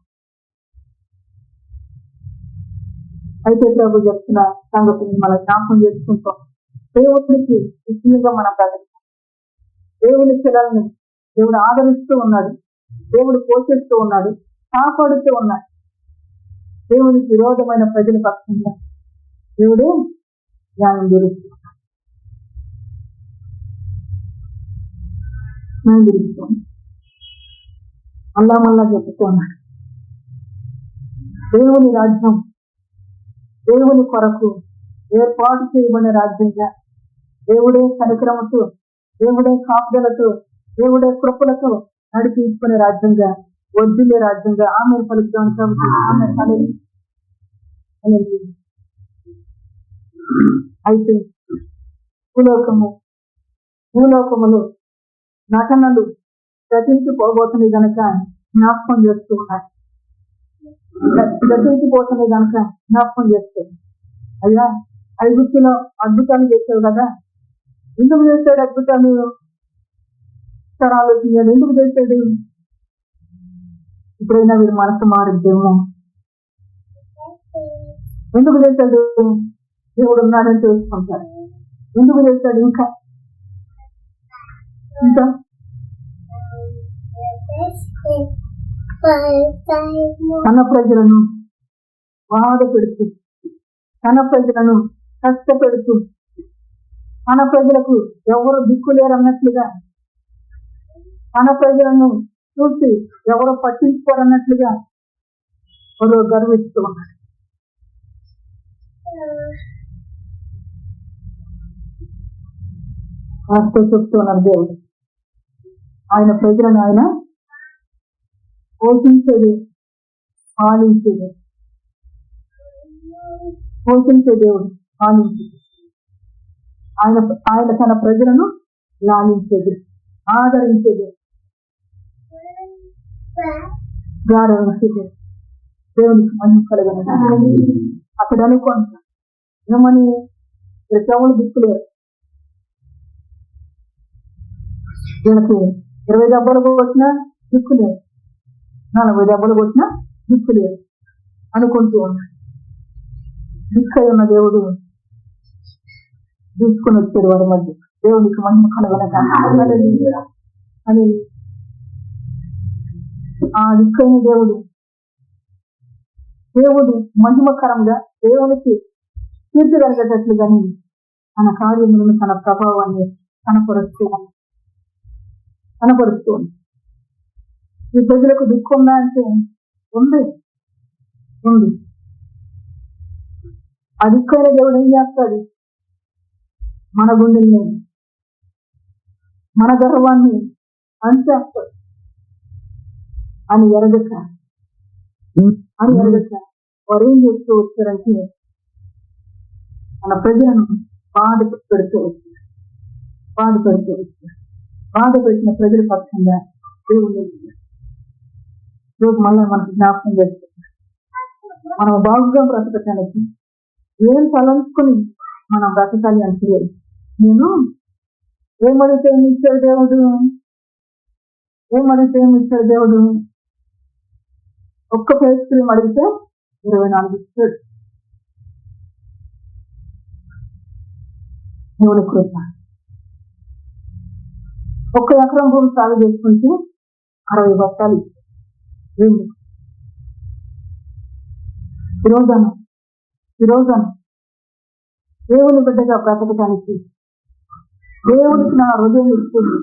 అయితే ప్రభు చెప్తున్న సంగతిని మనం జ్ఞాపకం చేసుకుంటాం. దేవుడికి ఇష్టంగా మనం బ్రతుకుతాం. దేవుని పిల్లల్ని దేవుడు ఆదరిస్తూ ఉన్నాడు, దేవుడు పోషిస్తూ ఉన్నాడు, కాపాడుతూ ఉన్నాడు. దేవునికి విరోధమైన ప్రజల పక్షంగా దేవుడే న్యాయం జరుగుతున్నాడు. మళ్ళా చెప్తూ ఉన్నాడు. దేవుని రాజ్యం దేవుని కొరకు ఏర్పాటు చేయబడిన రాజ్యంగా, దేవుడే కనికరముతో, దేవుడే కాపుదలతో, దేవుడే కృపలతో నడిపించుకునే రాజ్యంగా, వద్దులే రాజ్యంగా ఆమె పలుకుతాం. ఆమె అయితే భూలోకములో నటనలు గతించిపోబోతున్నాయి కనుక జ్ఞాపకం చేస్తూ ఉన్నాయి. గతించిపోతున్నాయి కనుక జ్ఞాపకం చేస్తుంది. అయ్యా, ఐగుప్తులో అద్భుతాలు చేసావు కదా, ఎందుకు చేస్తాడు అద్భుతాలు? సార్ ఆలోచించాడు, ఎందుకు చేస్తాడు? ఇప్పుడైనా మీరు మనసు మారుద్దేమో. ఎందుకు చేస్తాడు? దేవుడు ఉన్నాడని తెలుసుకుంటాడు. ఎందుకు చేస్తాడు? ఇంకా తన ప్రజలను బాధ పెడుతూ, తన ప్రజలను కష్టపెడుతూ, తన ప్రజలకు ఎవరు దిక్కులేరన్నట్లుగా, తన ప్రజలను చూసి ఎవరు పట్టించుకోరన్నట్లుగా ఎవరో గర్విస్తూ ఉన్నారు. చెప్తూ ఉన్నారు దేవుడు. ఆయన ప్రజలను ఆయన పోషించేది, పాలించేది. పోషించే దేవుడు, పాలించేది. ఆయన తన ప్రజలను లాలించేది, ఆదరించేది, గారవించేది. దేవునికి మహిమ కలగను. అక్కడ అనుకుంటా ఏమని ఎవరు దిక్కులేరు. వీళ్ళకి 20 దెబ్బలు కొట్టినా దిక్కులేరు, 40 దెబ్బలు కొట్టినా దిక్కులేరు అనుకుంటూ ఉన్నాడు. దిక్కై ఉన్న దేవుడు తీసుకుని వచ్చాడు వారి మధ్య. దేవునికి మహిమ కలగనగా అని ఆ దిక్కైన దేవుడు మహిమకరంగా దేవునికి కీర్తి కలిగేటట్లుగాని తన కార్యములను, తన ప్రభావాన్ని కనపరుస్తూ ఈ ప్రజలకు దిక్కుందా అంటే ఉంది. ఆ దిక్కైన దేవుడు ఏం చేస్తాడు? మన గుండెల్ని, మన గర్వాన్ని అంచేస్తాడు అని ఎరగక వారు ఏం చేస్తూ వచ్చారంటే మన ప్రజలను బాధ పెడుతూ వచ్చారు. బాధ పెట్టిన ప్రజల పక్షంగా దేవుడు రోజు మళ్ళీ మనకు జ్ఞాపకం చేస్తుంది. మనం బాగుగా బ్రతకటానికి ఏం తలంచుకొని మనం బ్రతకాలి అంటే నేను ఏమడితే ఏమి ఇచ్చాడు దేవుడు, ఏమడితే ఏమి ఇచ్చాడు దేవుడు. ఒక్క ఫేస్ క్రీమ్ అడిగితే 24 ఇచ్చాడు. దేవుడి కృప. ఒక్క ఎకరం భూమి సాగు చేసుకుంటే 60 బస్తాలు ఇచ్చాడు. ఈరోజు దేవుని బిడ్డగా బ్రతకటానికి దేవుడికి నా హృదయం ఇస్తుంది.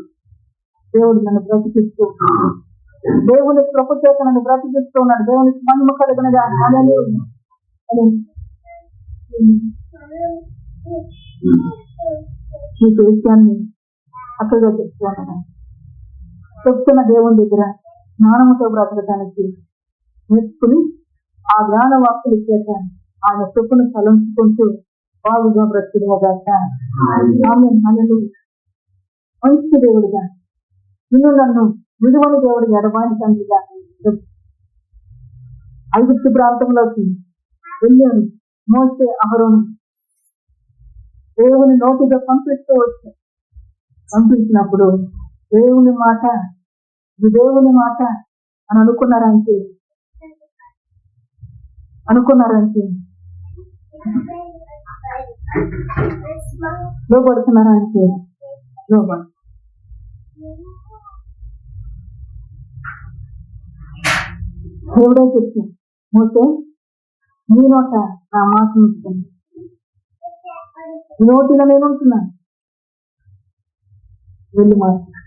దేవుడు నన్ను బ్రతికిస్తూ, దేవుని కృప చేత నన్ను బ్రతికిస్తూ ఉన్నాడు. దేవునికి మహిమ కలుగునగా. ఈ విషయాన్ని చక్కగా చెప్తున్న దేవుని దగ్గర జ్ఞానముతో బ్రతకటానికి నేర్చుకుని ఆ జ్ఞాన వాక్కులు చేత ఆయన కృపను తలంచుకుంటూ బాగుగా బ్రతుకుగాక. మంచి దేవుడిగా నిన్ను నన్ను విలువని దేవుడిగా ఎడబాని తండ్రిగా ఐగుప్తు ప్రాంతంలోకి వెళ్ళాడు మోసే అహరోను. దేవుని నోటిగా పంపిస్తూ వచ్చాడు. పంపించినప్పుడు దేవుని మాట, ఇది దేవుని మాట అని అనుకున్నారంటే లోపడుతున్నారంటే లోపడు. దేవుడే చెప్తాను మోసే నీ నోట నా మాట ఉంచుతాను, నోటిలో నేను ఉంటున్నాను, వెళ్ళి మాట్లాడు.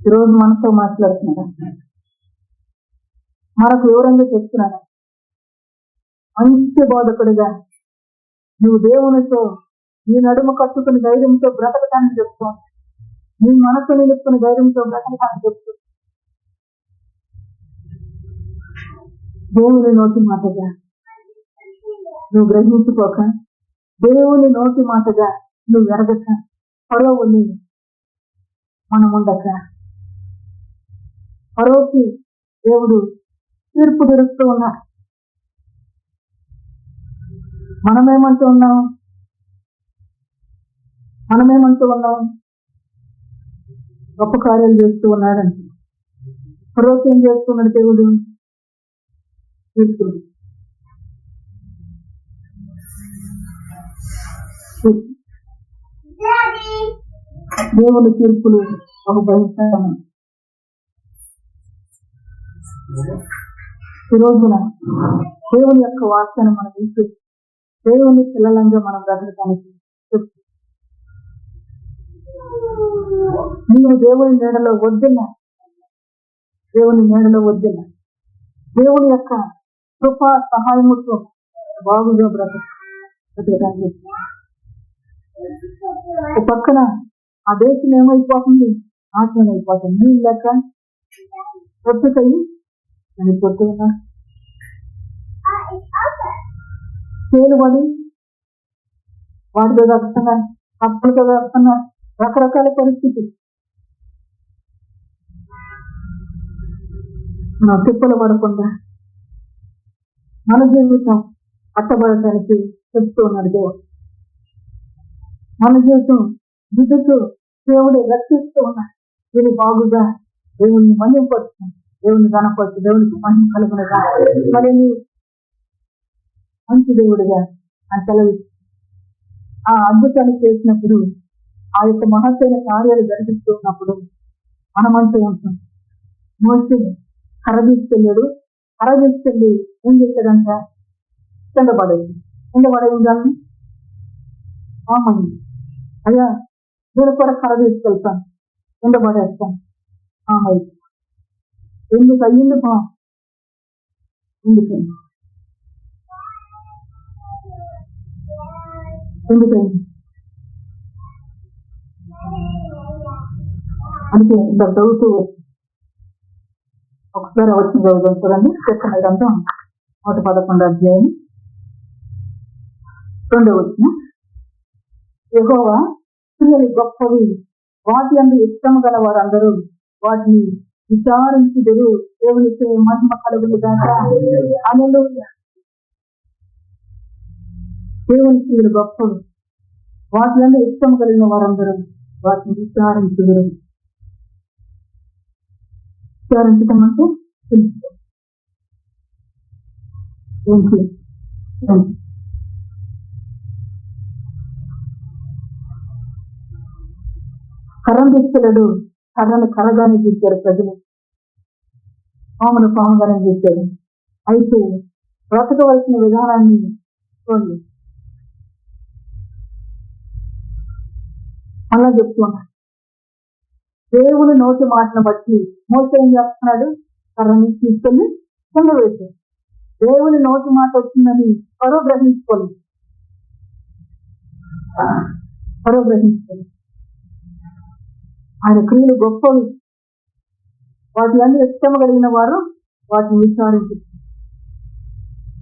ఈరోజు మనతో మాట్లాడుతున్నాడు. మనకు వివరంగా చెప్తున్నాను. మంచి బోధకుడిగా నువ్వు దేవునితో నీ నడుము కట్టుకుని ధైర్యంతో బ్రతకటానికి చెప్తావు. నీ మనసు నిలుపుకుని ధైర్యంతో బ్రతకటానికి చెప్తావు. దేవుని నోటి మాటగా నువ్వు గ్రహించుకోక, దేవుని నోటి మాటగా నువ్వు ఎరగక, ఫరోని మనం ఉండక, ఫరోకి దేవుడు తీర్పు తీరుస్తూ ఉన్నాడు. మనమేమంటూ ఉన్నాం గొప్ప కార్యాలు చేస్తూ ఉన్నాడంటే, ఫరోకి ఏం చేస్తున్నాడు దేవుడు? తీర్పులు. దేవుని తీర్పులు ఒక భయంకరమైన. ఈ రోజున దేవుని యొక్క వాక్యాన్ని మనం వింటూ దేవుని పిల్లలంగా మనం బ్రతకడానికి నీవు దేవుని నీడలో వద్దున్నా, దేవుని యొక్క కృప సహాయముతో బాగుగా బ్రతకడానికి. ఒక పక్కన ఆ దేశం ఏమైపోతుంది, నాశనం అయిపోతుంది. నీళ్ళు లేక పొట్టుకయ్యి చనిపోతున్నా, చేలుబడి వాటితో వేస్తున్నారు, కప్పలతో వేస్తున్నారు, రకరకాల పరిస్థితి. మనం తిప్పలు పడకుండా మన జీవితం అట్టబడటానికి చెప్తూ ఉన్నాడు దేవుడు. మన జీవితం విద్యుత్ దేవుడు రక్షిస్తూ ఉన్నాడు. దీన్ని బాగుగా దేవుణ్ణి మహిమపరుచు, దేవుని కనపరచు, దేవునికి మహిమ కలుగునగా. మరి మంచి దేవుడిగా ఆ సెలవు ఆ అద్భుతాన్ని చేసినప్పుడు, ఆ యొక్క మహత్తైన కార్యాలు జరిగిస్తూ ఉన్నప్పుడు మనమంటూ ఉంటాం. మోసే కర్ర తీసుకెళ్ళాడు. కర్ర తీసుకెళ్ళి ఏం చేశాడంట? కింద పడేయాలని మామని, అయ్యా నేను కూడా కర్ర తీసుకెళ్తాను, కింద పడేస్తాను. మామయ్య ఎందుకు అయ్యింది బా? ఎందుకైంది? అంటే ఇంత చదువుతూ ఒకసారి వచ్చి చదువుతాం చూడండి. కీర్తన గ్రంథం 111 అధ్యాయం 2వ వచనం. యెహోవా క్రియలు గొప్పవి, వాటి అందు ఇష్టము గల వారందరూ వాటిని విచారించుదురు. దేవునికి మహిమ కలుగును గాక. హల్లెలూయా. దేవుని క్రియలు గొప్పవి, వాటి అందు ఇష్టం కలిగిన వారందరూ వాటిని విచారించుదురు. విచారించటం అంటే తెలుసుకో. కర్రను తీసుకెళ్ళాడు, కర్రను కర్రగానే చూశారు ప్రజలు, పామును పాముగానే చూశారు. అయితే బ్రతకవలసిన విధానాన్ని చూడండి. అలా చెప్తున్నాడు. దేవుని నోటి మాటను బట్టి మోసే ఏం చేస్తున్నాడు? కర్రని తీసుకెళ్ళి కింద వేశాడు. దేవుని నోటి మాట వచ్చిందని పరో గ్రహించుకోలేదు. ఆయన క్రియలు గొప్పవి, వాటి అన్ని ఇష్టం కలిగిన వారు వాటిని విచారించారు.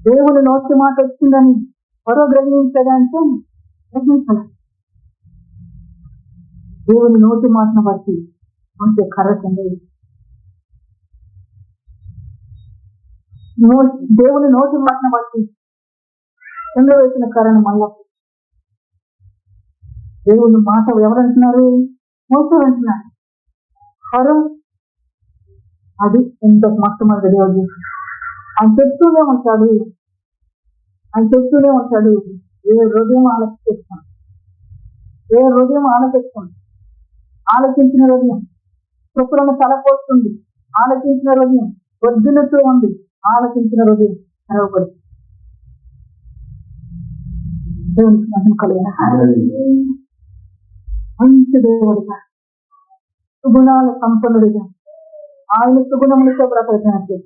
దేవుని నోటి మాట వచ్చిందని పరో గ్రహించడానికి గ్రహించాలి. దేవుని నోటి మాటను బట్టి మంచి కర్ర కింద దేవుని నోటి మాటను బట్టి కింద వేసిన కర్రను మళ్ళా దేవుని మాట ఎవరంటున్నారు? మోసే అంటున్నారు. కర్ర అది ఎంత మొట్టమొదటి దేవుడు ఆయన చెప్తూనే ఉంటాడు. ఏ హృదయం ఆలోచిస్తాం, ఆలోచించిన హృదయం శుక్రులను తలపోస్తుంది, ఆలోచించిన హృదయం వద్దులతో ఉంది, ఆలోచించిన హృదయం తెరవబడి దేవునికి మహిమ కలిగిన మంచి దేవుడిగా, సుగుణాల సంపన్నుడిగా, ఆయన సుగుణములతో బ్రతకడానికి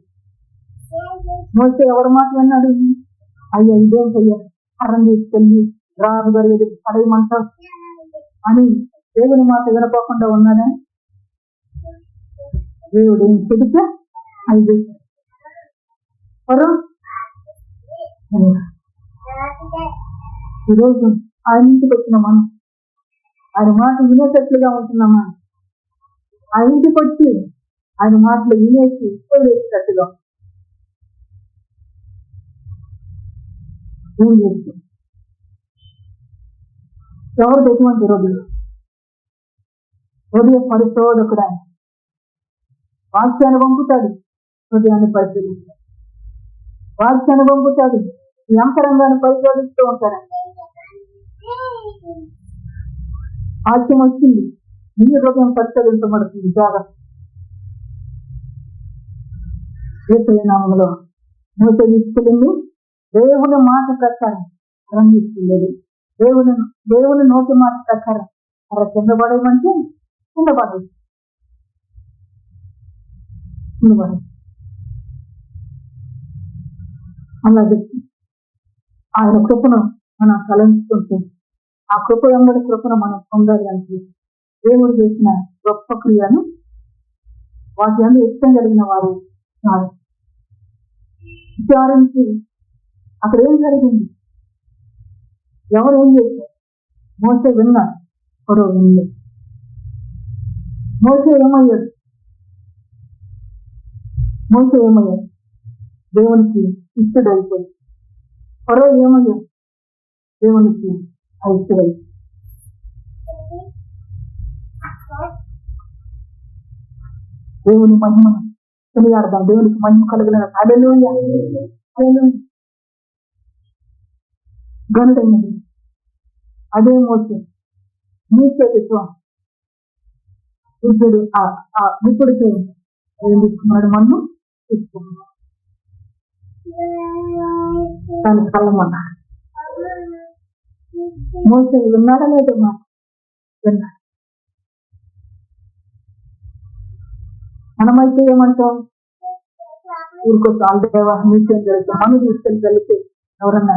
మోసే ఎవరి మాట విన్నాడు? అయ్యా ఇదేం చెయ్య, కర్రం తీసుకెళ్ళి రాజు గారు ఎదురు పడేయమంటారు అని దేవుని మాట వినపోకుండా ఉన్నాడా? దేవుడు ఏం చెబితే అది ఈరోజు ఆయన ఇంటికి వచ్చిన మనం ఆయన మాట వినేటట్లుగా ఉంటున్నామా? ఆయన ఇంటికి వచ్చి ఆయన మాటలు వినేసి వేసేటట్టుగా ఏం చేస్తాం? ఎవరు ఎటువంటి హృదయ పరిశోధకుడు ఆయన. వాక్యాన్ని పంపుతాడు, హృదయాన్ని పరిశోధిస్తాడు. వాక్యాన్ని పంపుతాడు, ఈ అంతరంగాన్ని పరిశోధిస్తూ ఉంటాడు. వాక్యం వచ్చింది, నీ హృదయం పరిశోధించబడుతుంది. జాగ్రత్త. నామంలో మోసే తీసుకెళ్ళింది దేవుని మాట ప్రకారం తీసుకెళ్ళేది. దేవుని నోటి మాట ప్రకారం అలా కింద పడేయమంటే కింద పడేది. అలాగే ఆయన కృపను మనం తలంచుకుంటే ఆ కృప వెంబడి కృపను మనం పొందాలి అంటే దేవుడు చేసిన గొప్ప క్రియను వాటి అందరూ ఇష్టం కలిగిన వారు విచారించి అక్కడ ఏం జరిగింది, ఎవరు ఏం చేశారు? మోసే విన్నారు, ఫరో వినలేదు. మోసే ఏమయ్యాడు? దేవునికి ఇష్టడైపోయి. ఫరో ఏమయ్యాడు? దేవునికి ఇష్టడై. దేవుని మహిమను తెలియాడదాం. దేవునికి మహిమ కలిగిన గనుడైనది అదే మోసే నీ చేతితో ఇప్పుడు ఇప్పుడుకి ఏం తీసుకున్నాడు? మన్ను తీసుకున్నాడు, దాన్ని కళ్ళమన్నాడు. మోసే విన్నాడా లేదా? మాట విన్నాడు. మనమైతే ఏమంటాం? ఊరికొచ్చి ఆల్దేవా నీకేం తెలుసు, మను తీసుకెళ్ళి కలిసి ఎవరన్నా,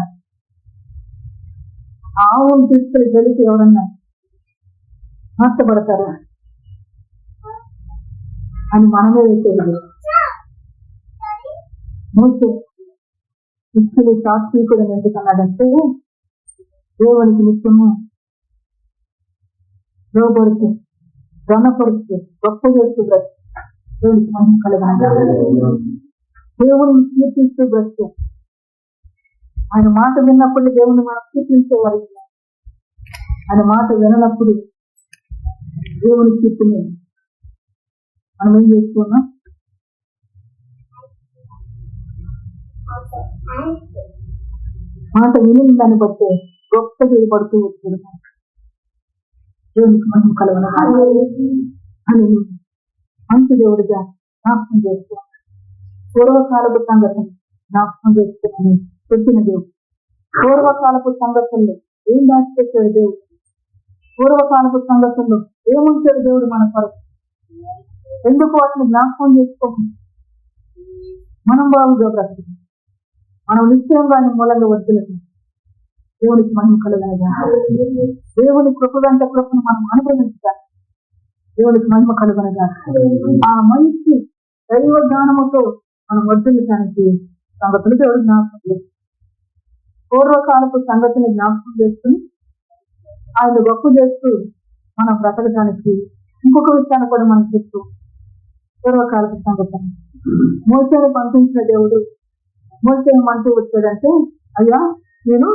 ఆవును తీసుకెళ్ళి కలిసి ఎవరన్నా నష్టపడతారా అని మనమే వేసేది. మోసే నిత్యుడు సాత్వికుడు ఎందుకన్నాడంటే దేవునికి నిత్యము లోబడుతూ ఘనపరుస్తూ గొప్ప చేస్తూ బ్రతుకు. దేవునికి మహిమ కలుగునుగాక. దేవుని కీర్తిస్తూ బ్రతుకు. ఆయన మాట విన్నప్పుడు దేవుని మనం కీర్తించేవారు. ఆయన మాట విననప్పుడు దేవుని కీర్తిని మనం ఏం చేస్తున్నాం? మాట విని దాన్ని బట్టి గొప్ప చేయబడుతూ వస్తున్నాం. దేవునికి మహిమ కలుగునుగాక. మంచి దేవుడిగా జ్ఞాపకం చేస్తున్నాం. పూర్వకాలపు సంగతులు జ్ఞాపకం చేస్తున్నాను పెట్టిన దేవుడు. పూర్వకాలపు సంగతుల్లో ఏం దాచిపెట్టాడు దేవుడు? పూర్వకాలపు సంగతుల్లో ఏముంటాడు దేవుడు మన కొరకు? ఎందుకు వాటిని జ్ఞాపకం చేసుకోము? మనం బాగుగా బ్రతుకు, మనం నిశ్చయంగా ఆయన మూలంగా వర్తిల్లుతాం. దేవునికి మహిమ కలుగునుగాక. దేవుని కృపగంట కృపను మనం అనుభవించాలి. దేవునికి మహిమ కలుగునుగాక. ఆ మంచి దైవ జ్ఞానముతో మనం వర్తిల్లటానికి సంగతులు దేవుడు జ్ఞాపకం చేస్తాం. పూర్వకాలపు సంగతిని జ్ఞాపకం చేసుకుని ఆయన గొప్ప చేస్తూ మనం బ్రతకడానికి ఇంకొక విషయాన్ని కూడా మనం చెప్తూ పూర్వకాలపు సంగతిని మోసేని పంపించిన దేవుడు మోసేని అంటూ వచ్చాడంటే, అయ్యా నేను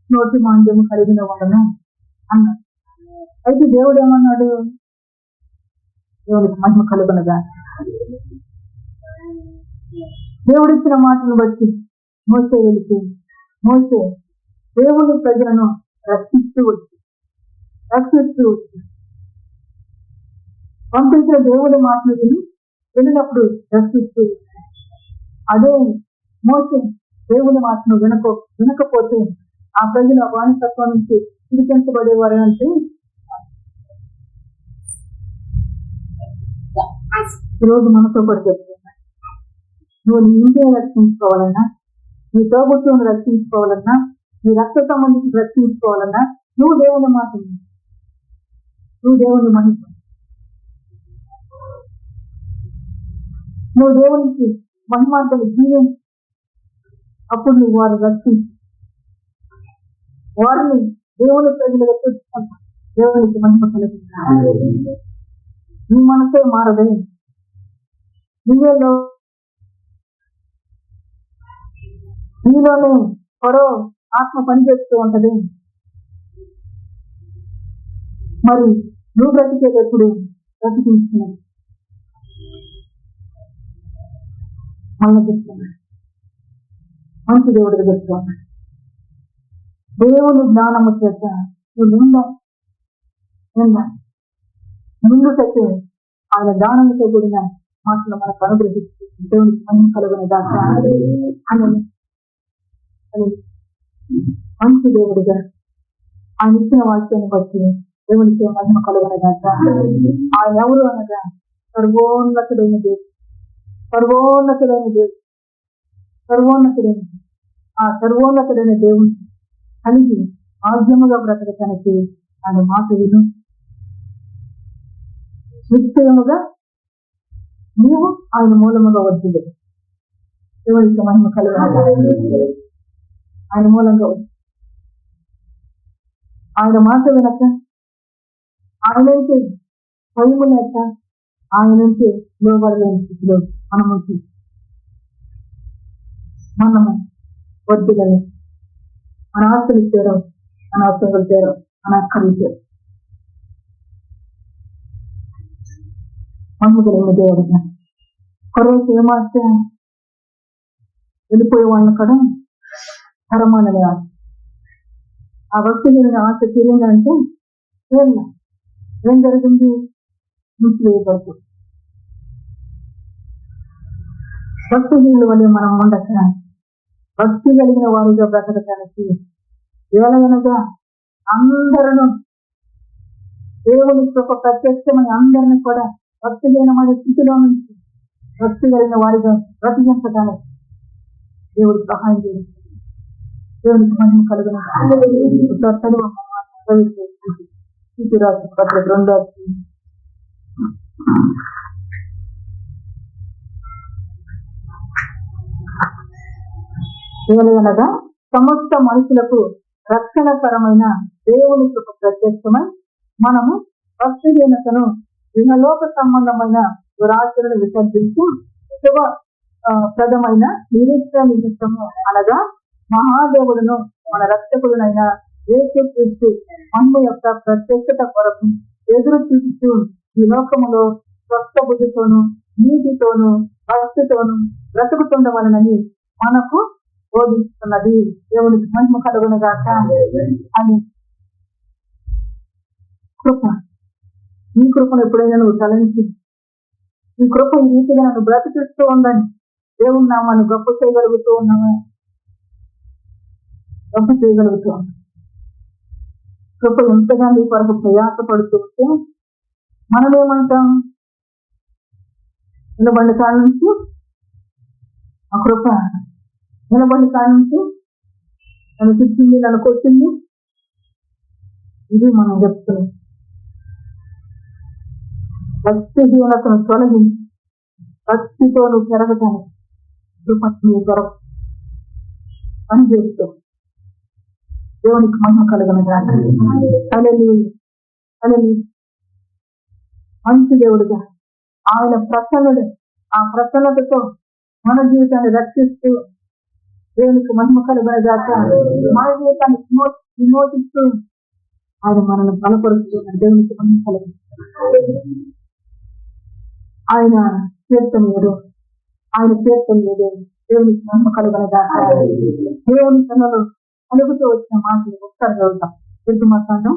నోటి మాంద్యము కలిగిన వాడను అన్నాడు. అయితే దేవుడు ఏమన్నాడు? దేవునికి మహిమ కలుగునుగాక. దేవుడిచ్చిన మాటను బట్టి మోసే వెళితే మోసే దేవుని ప్రజలను రక్షిస్తూ వచ్చి పంపించిన దేవుడి మాటలు వినినప్పుడు రక్షిస్తూ, అదే మోసే దేవుని మాటను వినకపోతే ఆ ప్రజలు ఆ బానిసత్వం నుంచి విడిపించబడేవారు అంటే ఈరోజు మనతో కూడా చెప్తున్నా, నువ్వు నీ ఇంటిని రక్షించుకోవాలన్నా, నీ తోబుట్టును రక్షించుకోవాలన్నా, నీ రక్త సంబంధించి రక్షించుకోవాలన్నా నువ్వు దేవుని మాట, నువ్వు దేవుని మహిమ, నువ్వు దేవునికి మహిమాంతలు జీవించి అప్పుడు నువ్వు వారు రక్షించు, వారిని దేవుని ప్రజలుగా చూసుకుంటా. దేవునికి మహిమ కలుగుతుంది. నీ మనసే మారదే, నీలోనే మరో ఆత్మ పనిచేస్తూ ఉంటది. మరి నువ్వు బ్రతికేటప్పుడు బ్రతికించుకున్నావు. మళ్ళీ చెప్తున్నా, మంచి దేవుడికి చెప్తున్నా, దేవుని జ్ఞానము చేత నువ్వు ముందు తెచ్చే ఆయన జ్ఞానంతో కూడిన మాటలు మనకు అనుగ్రహిస్తూ దేవునికి మహిమ కలుగునుగాక. మంచి దేవుడిగా ఆయన ఇచ్చిన వాక్యాన్ని బట్టి దేవునికి మహిమ కలుగునుగాక. ఆయన ఎవరు అనగా సర్వోన్నతుడైన దేవుడు, సర్వోన్నతుడైన దేవుడు, సర్వోన్నతుడైన ఆ సర్వోన్నతుడైన దేవుని కలిగి ఆద్యముగా బ్రతకటానికి ఆయన మాట విను. నిశ్చయముగా నీవు ఆయన మూలముగా వచ్చింది. దేవునికి మహిమ కలుగునుగాక. ఆయన మూలంగా ఆయన మాట వినక, ఆయన నుంచి భయము లేక, ఆయన నుంచి లోబడలేని స్థితిలో మనము వద్దులని మన ఆస్తులు చేరం, మన అవసరాలు చేరం, మన అక్కర్లు చేరం. మహిమగలిగిన దేవుడిగా కొరకు ఏమాస్తే వెళ్ళిపోయే వాళ్ళని కూడా తరమాలని ఆశ, ఆ భక్తులైన ఆశ తీరిందంటే ఏం జరిగింది? మూసివేయబడుతుంది. భక్తిహీనుల వల్ల మనం ఉండక భక్తి కలిగిన వారిగా బ్రతకటానికి ఏలగనగా అందరూ దేవుని కృప ప్రత్యక్షమైన అందరినీ కూడా భక్తిహీనమైన స్థితిలో నుంచి భక్తి కలిగిన వారిగా బ్రతికించడానికి దేవుడు సహాయం చేస్తుంది. దేవునికి మహిమ కలుగునుగాక. ఏలయనగా సమస్త మనుషులకు రక్షణకరమైన దేవుని కృప ప్రత్యక్షమై మనము భక్తిహీనతను ఇహలోక సంబంధమైన దురాచరణ విసర్జించి శుభ ప్రదమైన నిరీక్ష నిమిత్తము అనగా మహాదేవులను మన రక్షకుడునైన యేసుక్రీస్తు మహిమ యొక్క ప్రత్యక్షత కొరకు ఎదురు చూస్తూ ఈ లోకములో స్వస్థ బుద్ధితోను నీతితోను భక్తితోను బ్రతుకుతుండవలనని మనకు బోధిస్తున్నది. దేవునికి మహిమ కలుగునుగాక. అని కృప, ఈ కృపను ఎప్పుడైనా నువ్వు తలంచి ఈ కృప ఈ రీతిగా నన్ను బ్రతికిస్తూ ఉందని దేవుని నామాన్ని గొప్ప చేయగలుగుతూ ఉన్నాము. గొప్ప చేయగలుగుతూ ఉన్నాం. కృప ఎంతగా నీ కొరకు ప్రయాసపడుతూ ఉంటే మనం ఏమంటాం? నిలబడి కాడ నుంచి ఆ కృప నిలబడి కాడ నుంచి నన్ను తిట్టింది, నన్ను కొట్టింది, ఇది మనం చెప్తున్నాం. భక్తిహీనతను తొలగించి భక్తితో నువ్వు పెరగటానికి కృప నీ కొరకు పనిచేస్తూ దేవునికి మహిమ కలుగునుగాక. మంచి దేవుడుగా ఆయన ప్రసన్నుడు, ఆ ప్రసన్నతతో మన జీవితాన్ని రక్షిస్తూ దేవునికి మహిమ కలుగునుగాక. మన జీవితాన్ని విమోచిస్తూ ఆయన మనల్ని బలపరుస్తున్న దేవునికి మహిమ కలుగును. ఆయన కీర్తనీయుడు, ఆయన కీర్తనీయుడు. దేవునికి మహిమ కలుగునుగాక. దేవుని తనలో కలుగుతూ వచ్చిన మాటలు ఒకసారి చదువుతాం. తెలుగు మాట్లాడడం.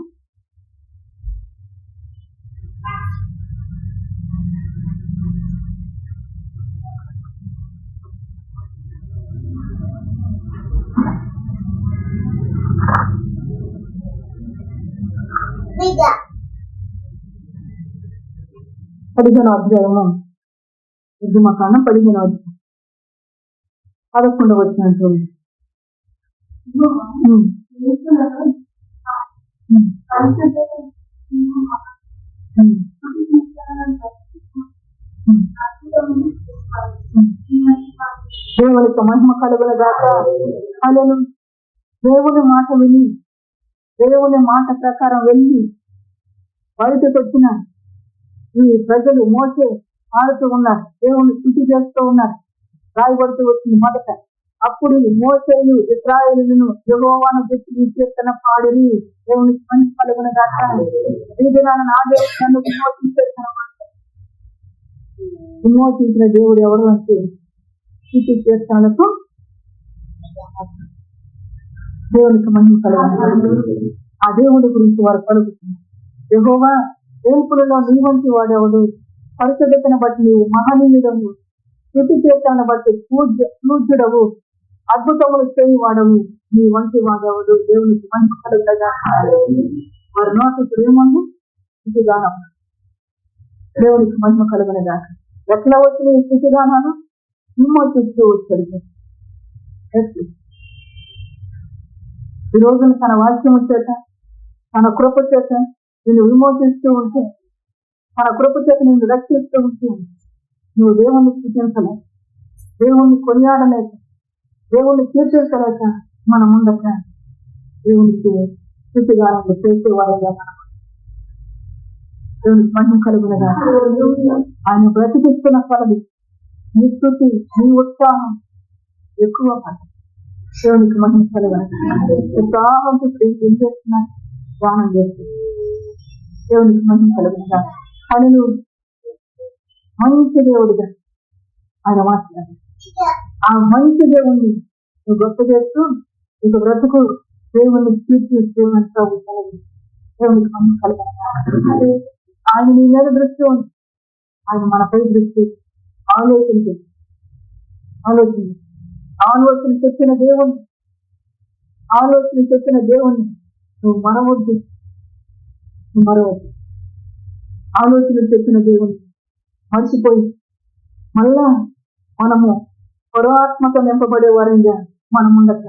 పదిహేను అధ్యాయము నిర్గమకాండం 15వ అధ్యాయం 11వ వచనం చూడండి. దేవునికి మహిమ కలుగునుగాక. అలలు దేవుని మాట విని దేవుని మాట ప్రకారం వెళ్ళి బయటకు వచ్చిన ఈ ప్రజలు మోసే ఆడుతూ ఉన్నారు, దేవుని స్థితి చేస్తూ ఉన్నారు. రాయబడుతూ వచ్చింది మొదట. అప్పుడు మోసేలు ఇశ్రాయేలును యెహోవాను గురించి కీర్తన పాడిరి. దేవునికి మహిమ కలుగునుగాక. ఈ దినాన నా దేవుడు నన్ను విమోచించిన దేవుడు ఎవరు అంటే స్థితి కీర్తనలకు దేవునికి మహిమ కలుగునుగాక. ఆ దేవుడి గురించి వారు పలుకుతున్నారు. యెహోవా వేల్పులలో నీ వంటి వాడెవడు, పరిశుద్ధతను బట్టి నీవు మహనీయుడవు, స్థుతి కీర్తనను బట్టి పూజ్యుడవు, అద్భుతములు చేయి వాడవు, నీ వంటి వాడెవడు. దేవునికి మహిమ కలుగునుగాక. వారి నోటి ఇప్పుడు ఏముంది? స్థితిగానం. దేవునికి మహిమ కలుగునుగాక. ఎట్లా వచ్చిన ఈ స్థితిగానాలు? విమోచిస్తూ వచ్చాడు. ఈ రోజున తన వాక్యము చేత, తన కృప చేత నిన్ను విమోచిస్తూ ఉంటే, తన కృప చేత నిన్ను రక్షిస్తూ ఉంటే, నువ్వు దేవుణ్ణి స్థుతించలేక, దేవుణ్ణి కొనియాడలేక, దేవుణ్ణి కీర్తించలేక మన ముందక దేవునికి స్థితిగానంలో చేసేవారుగా మనం దేవునికి మహిమ కలుగునుగాక. ఆయన బ్రతికిస్తున్న ఫలము నీ స్థుతి, నీ ఉత్సాహం ఎక్కువ పడ. దేవునికి మహిమ కలుగునుగాక. ఉత్సాహంతో ఏం చేస్తున్నారు? ధ్యానం చేస్తున్నారు. దేవునికి మహిమ కలుగునుగాక. అని నువ్వు మంచి దేవుడిగా ఆయన మాట్లాడారు. ఆ మంచి దేవుణ్ణి నువ్వు గొప్ప చేస్తూ ఇక బ్రతుకు దేవుణ్ణి కీర్తిస్తూ దేవునికి మహిమ కలుగునుగాక. ఆయన నీ మీద దృష్టి ఉంది, ఆయన మనపై దృష్టి. ఆలోచన చెప్పిన దేవుణ్ణి, ఆలోచన చెప్పిన దేవుణ్ణి నువ్వు మరవద్దు. ఆలోచన చెప్పిన దేవుణ్ణి మర్చిపోయి మళ్ళా మనము పరాత్మక నింపబడే వారంగా మనం ఉండక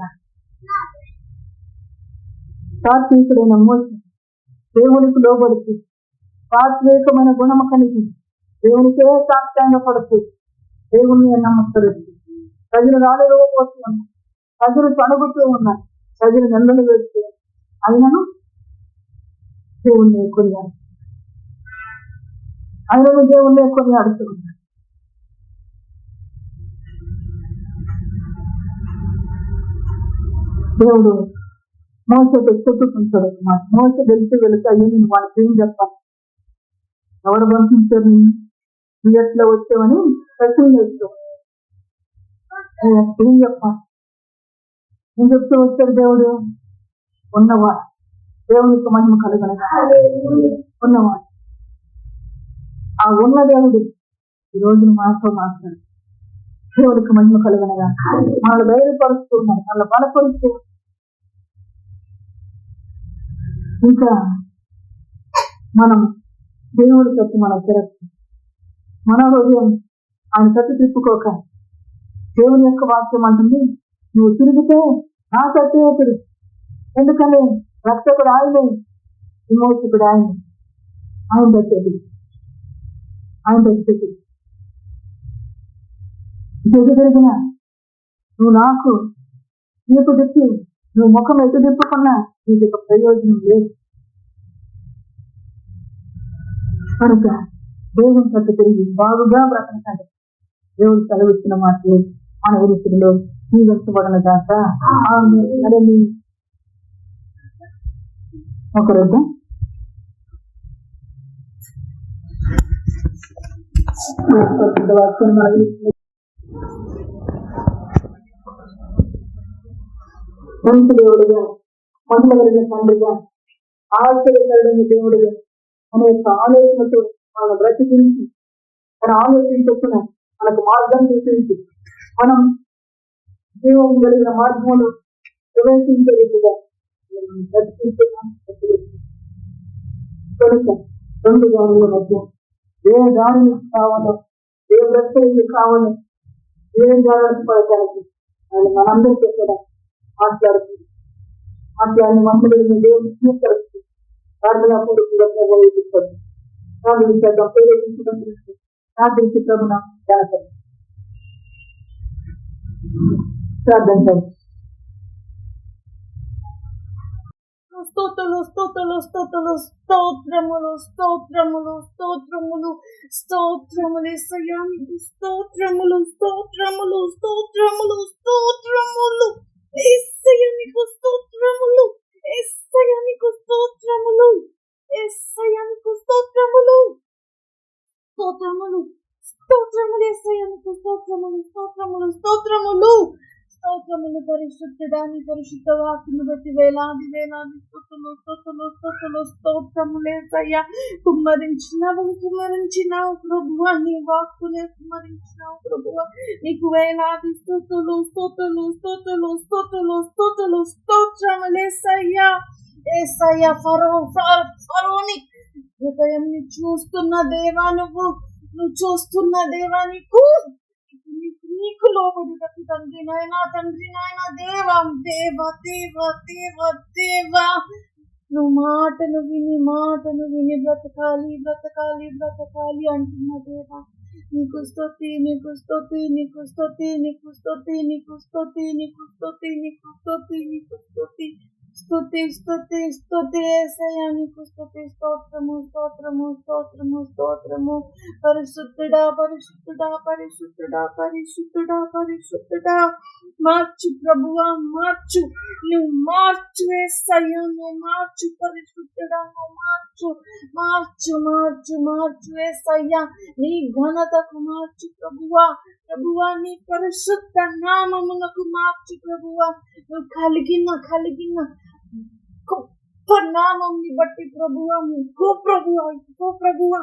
సాత్వికుడైన మోసే దేవునికి లోబడుతూ సాత్వికమైన గుణము కలిగి దేవునికే సాక్ష్యంగా పడుతూ దేవుణ్ణి నమ్మకరుస్తూ ప్రజలు రాళ్ళు పోతూ ఉన్నారు, ప్రజలు తణుగుతూ ఉన్నారు, ప్రజలు నిందలు వేస్తూ అయినను దేవుణ్ణి కొనియాలి. ఆయనను దేవుణ్ణి కొని అడుగుతున్నాడు. దేవుడు మోసతో చెప్పుకుంటాడు. మోస వెళ్తే అయ్యి వాళ్ళకి ఏం చెప్పాలి? ఎవరు పంపించారు నిన్ను? నువ్వు ఎట్లా వచ్చావని ప్రశ్న చేస్తావు. ఏం చెప్పాలి? ఏం చెప్తూ వచ్చాడు దేవుడు? ఉన్నవాడు, దేవునికి మహిమ కలుగనగా ఉన్నవాడు. ఆ ఉన్న దేవుడు ఈ రోజు మాతో మాట్లాడు. దేవుడికి మహిమ కలుగనగా వాళ్ళు ధైర్యపరుస్తున్నాడు, వాళ్ళ బలపరుస్తూ. ఇంకా మనం దేవుడి తట్టు మన తిరగదు, మన హృదయం ఆయన తట్టు తిప్పుకోక. దేవుని యొక్క వాక్యం అంటుంది, నువ్వు తిరిగితే నా తట్టే తిరుగు. ఎందుకని రక్షకుడు ఆయనే, విమోచకుడు ఆయనే. ఆయన తట్టే ఆయన తట్టు తిరిగిన నువ్వు నీకు తిప్పి నువ్వు ముఖం ఎటు తిప్పుకున్నా నీకు ఒక ప్రయోజనం లేదు. కనుక దేవుని తట్టు తిరిగి బాగుగా బ్రతకండి. దేవుడు సెలవిచ్చిన మాటలు మన విరుచులో నీవెంచబడిన దాకా ఒకరు మంచి దేవుడుగా, మహిళ కలిగిన తండ్రిగా, ఆశ్చర్యకరుడైన దేవుడుగా మన యొక్క ఆలోచనతో మన బ్రతికించి మన ఆలోచించుకున్న మనకు మార్గం చూపించి మనం జీవం కలిగిన మార్గంలో ప్రవేశించే రీతిగా కనుక రెండు దారుల మధ్య ఏ దారిని కావాలో, ఏ బ్రతకి కావాలో, ఏ జాగ్రత్త పడటానికి ఆయన మనందరికీ కూడా మాట్లాడుతుంది. మాట్లాడిన మహిళలను దేవుని స్వీకరిస్తుంది. ప్రార్థన పూర్వకంగా ప్రేరేపించడం ప్రార్థించి ప్రభున ప్రార్థన. స్తోత్రములు స్తోత్రములు స్తోత్రములు స్తోత్రములు స్తోత్రములు స్తోత్రములు స్తోత్రములు యేసయ్యానికి స్తోత్రములు స్తోత్రములు స్తోత్రములు స్తోత్రములు యేసయ్యానికి స్తోత్రములు యేసయ్యానికి స్తోత్రములు యేసయ్యానికి స్తోత్రములు స్తోత్రములు స్తోత్రములు యేసయ్యానికి స్తోత్రములు స్తోత్రములు స్తోత్రములు స్తోత్రములు. పరిశుద్ధుడాని పరిశుద్ధ వాక్యము బట్టి వేలాది వేలాది స్తుతులు స్తుతులు స్తుతులు స్తోత్రములు యేసయ్యా. కుమ్మరించినావు ప్రభువా, నీ వాక్కునే కుమ్మరించినావు ప్రభువా. నీకు వేలాది స్తుతులు స్తుతులు స్తుతులు స్తుతులు స్తుతులు స్తోత్రములు యేసయ్యా. యేసయ్యా, ఫరోని హృదయాన్ని చూస్తున్న దేవా, నువ్వు చూస్తున్న దేవా, నీకు లోబడుటకు తండ్రి నాయనా దేవా దేవ దేవ దేవ దేవా, నువ్వు మాటను విని బ్రతకాలి అంటున్న దేవా, నీకు స్తుతి నీకు స్తుతి నీకు స్తుతి నీకు స్తుతి నీకు స్తుతి నీకు స్తుతి నీకు స్తుతి నీకు స్తుతి స్తుతి స్తుతి స్తుతి యేసయ్యా, నీకు స్తుతి. స్తోత్రము స్తోత్రము స్తోత్రము స్తోత్రము. పరిశుద్ధుడా పరిశుద్ధుడా పరిశుద్ధుడా పరిశుద్ధుడా పరిశుద్ధుడా. మార్చు ప్రభువా, మార్చు, నువ్వు మార్చు యేసయ్యా, నువ్వు మార్చు పరిశుద్ధుడా, నువ్వు మార్చు మార్చు మార్చు మార్చు యేసయ్యా. నీ ఘనతకు మార్చు ప్రభువా, ప్రభువా నీ పరిశుద్ధ నామమునకు మార్చు ప్రభువా. నువ్వు కలిగిన గొప్ప నామంని బట్టి ప్రభువా, గో ప్రభువా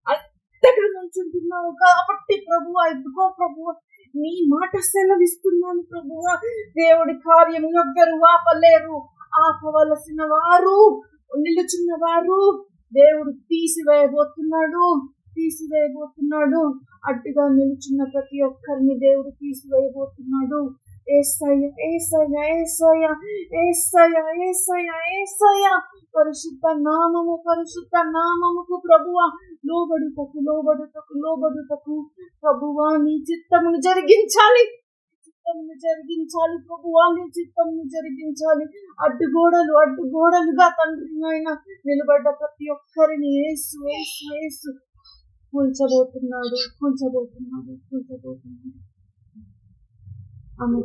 అంతగా నుంచుంటున్నావు కాబట్టి ప్రభువా, ఇదిగో ప్రభువా నీ మాట సెలవిస్తున్నాను ప్రభువా. దేవుడి కార్యం ఎవ్వరు ఆపలేరు, ఆపవలసిన వారు నిలుచున్న వారు దేవుడు తీసివేయబోతున్నాడు. అడ్డుగా నిలుచున్న ప్రతి ఒక్కరిని దేవుడు తీసివేయబోతున్నాడు. యేసయ్య యేసయ్య యేసయ్య యేసయ్య యేసయ్య యేసయ్య. పరిశుద్ధ నామముకు ప్రభువా లోబడుటకు ప్రభువా నీ చిత్తమును జరిగించాలి ప్రభువా, నీ చిత్తమును జరిగించాలి. అడ్డుగోడలుగా తండ్రి నాయన నిలబడ్డ ప్రతి ఒక్కరిని యేసు యేసు యేసు కూల్చబోతున్నాడు కూల్చబోతున్నాడు కూల్చబోతున్నాడు. ఆమె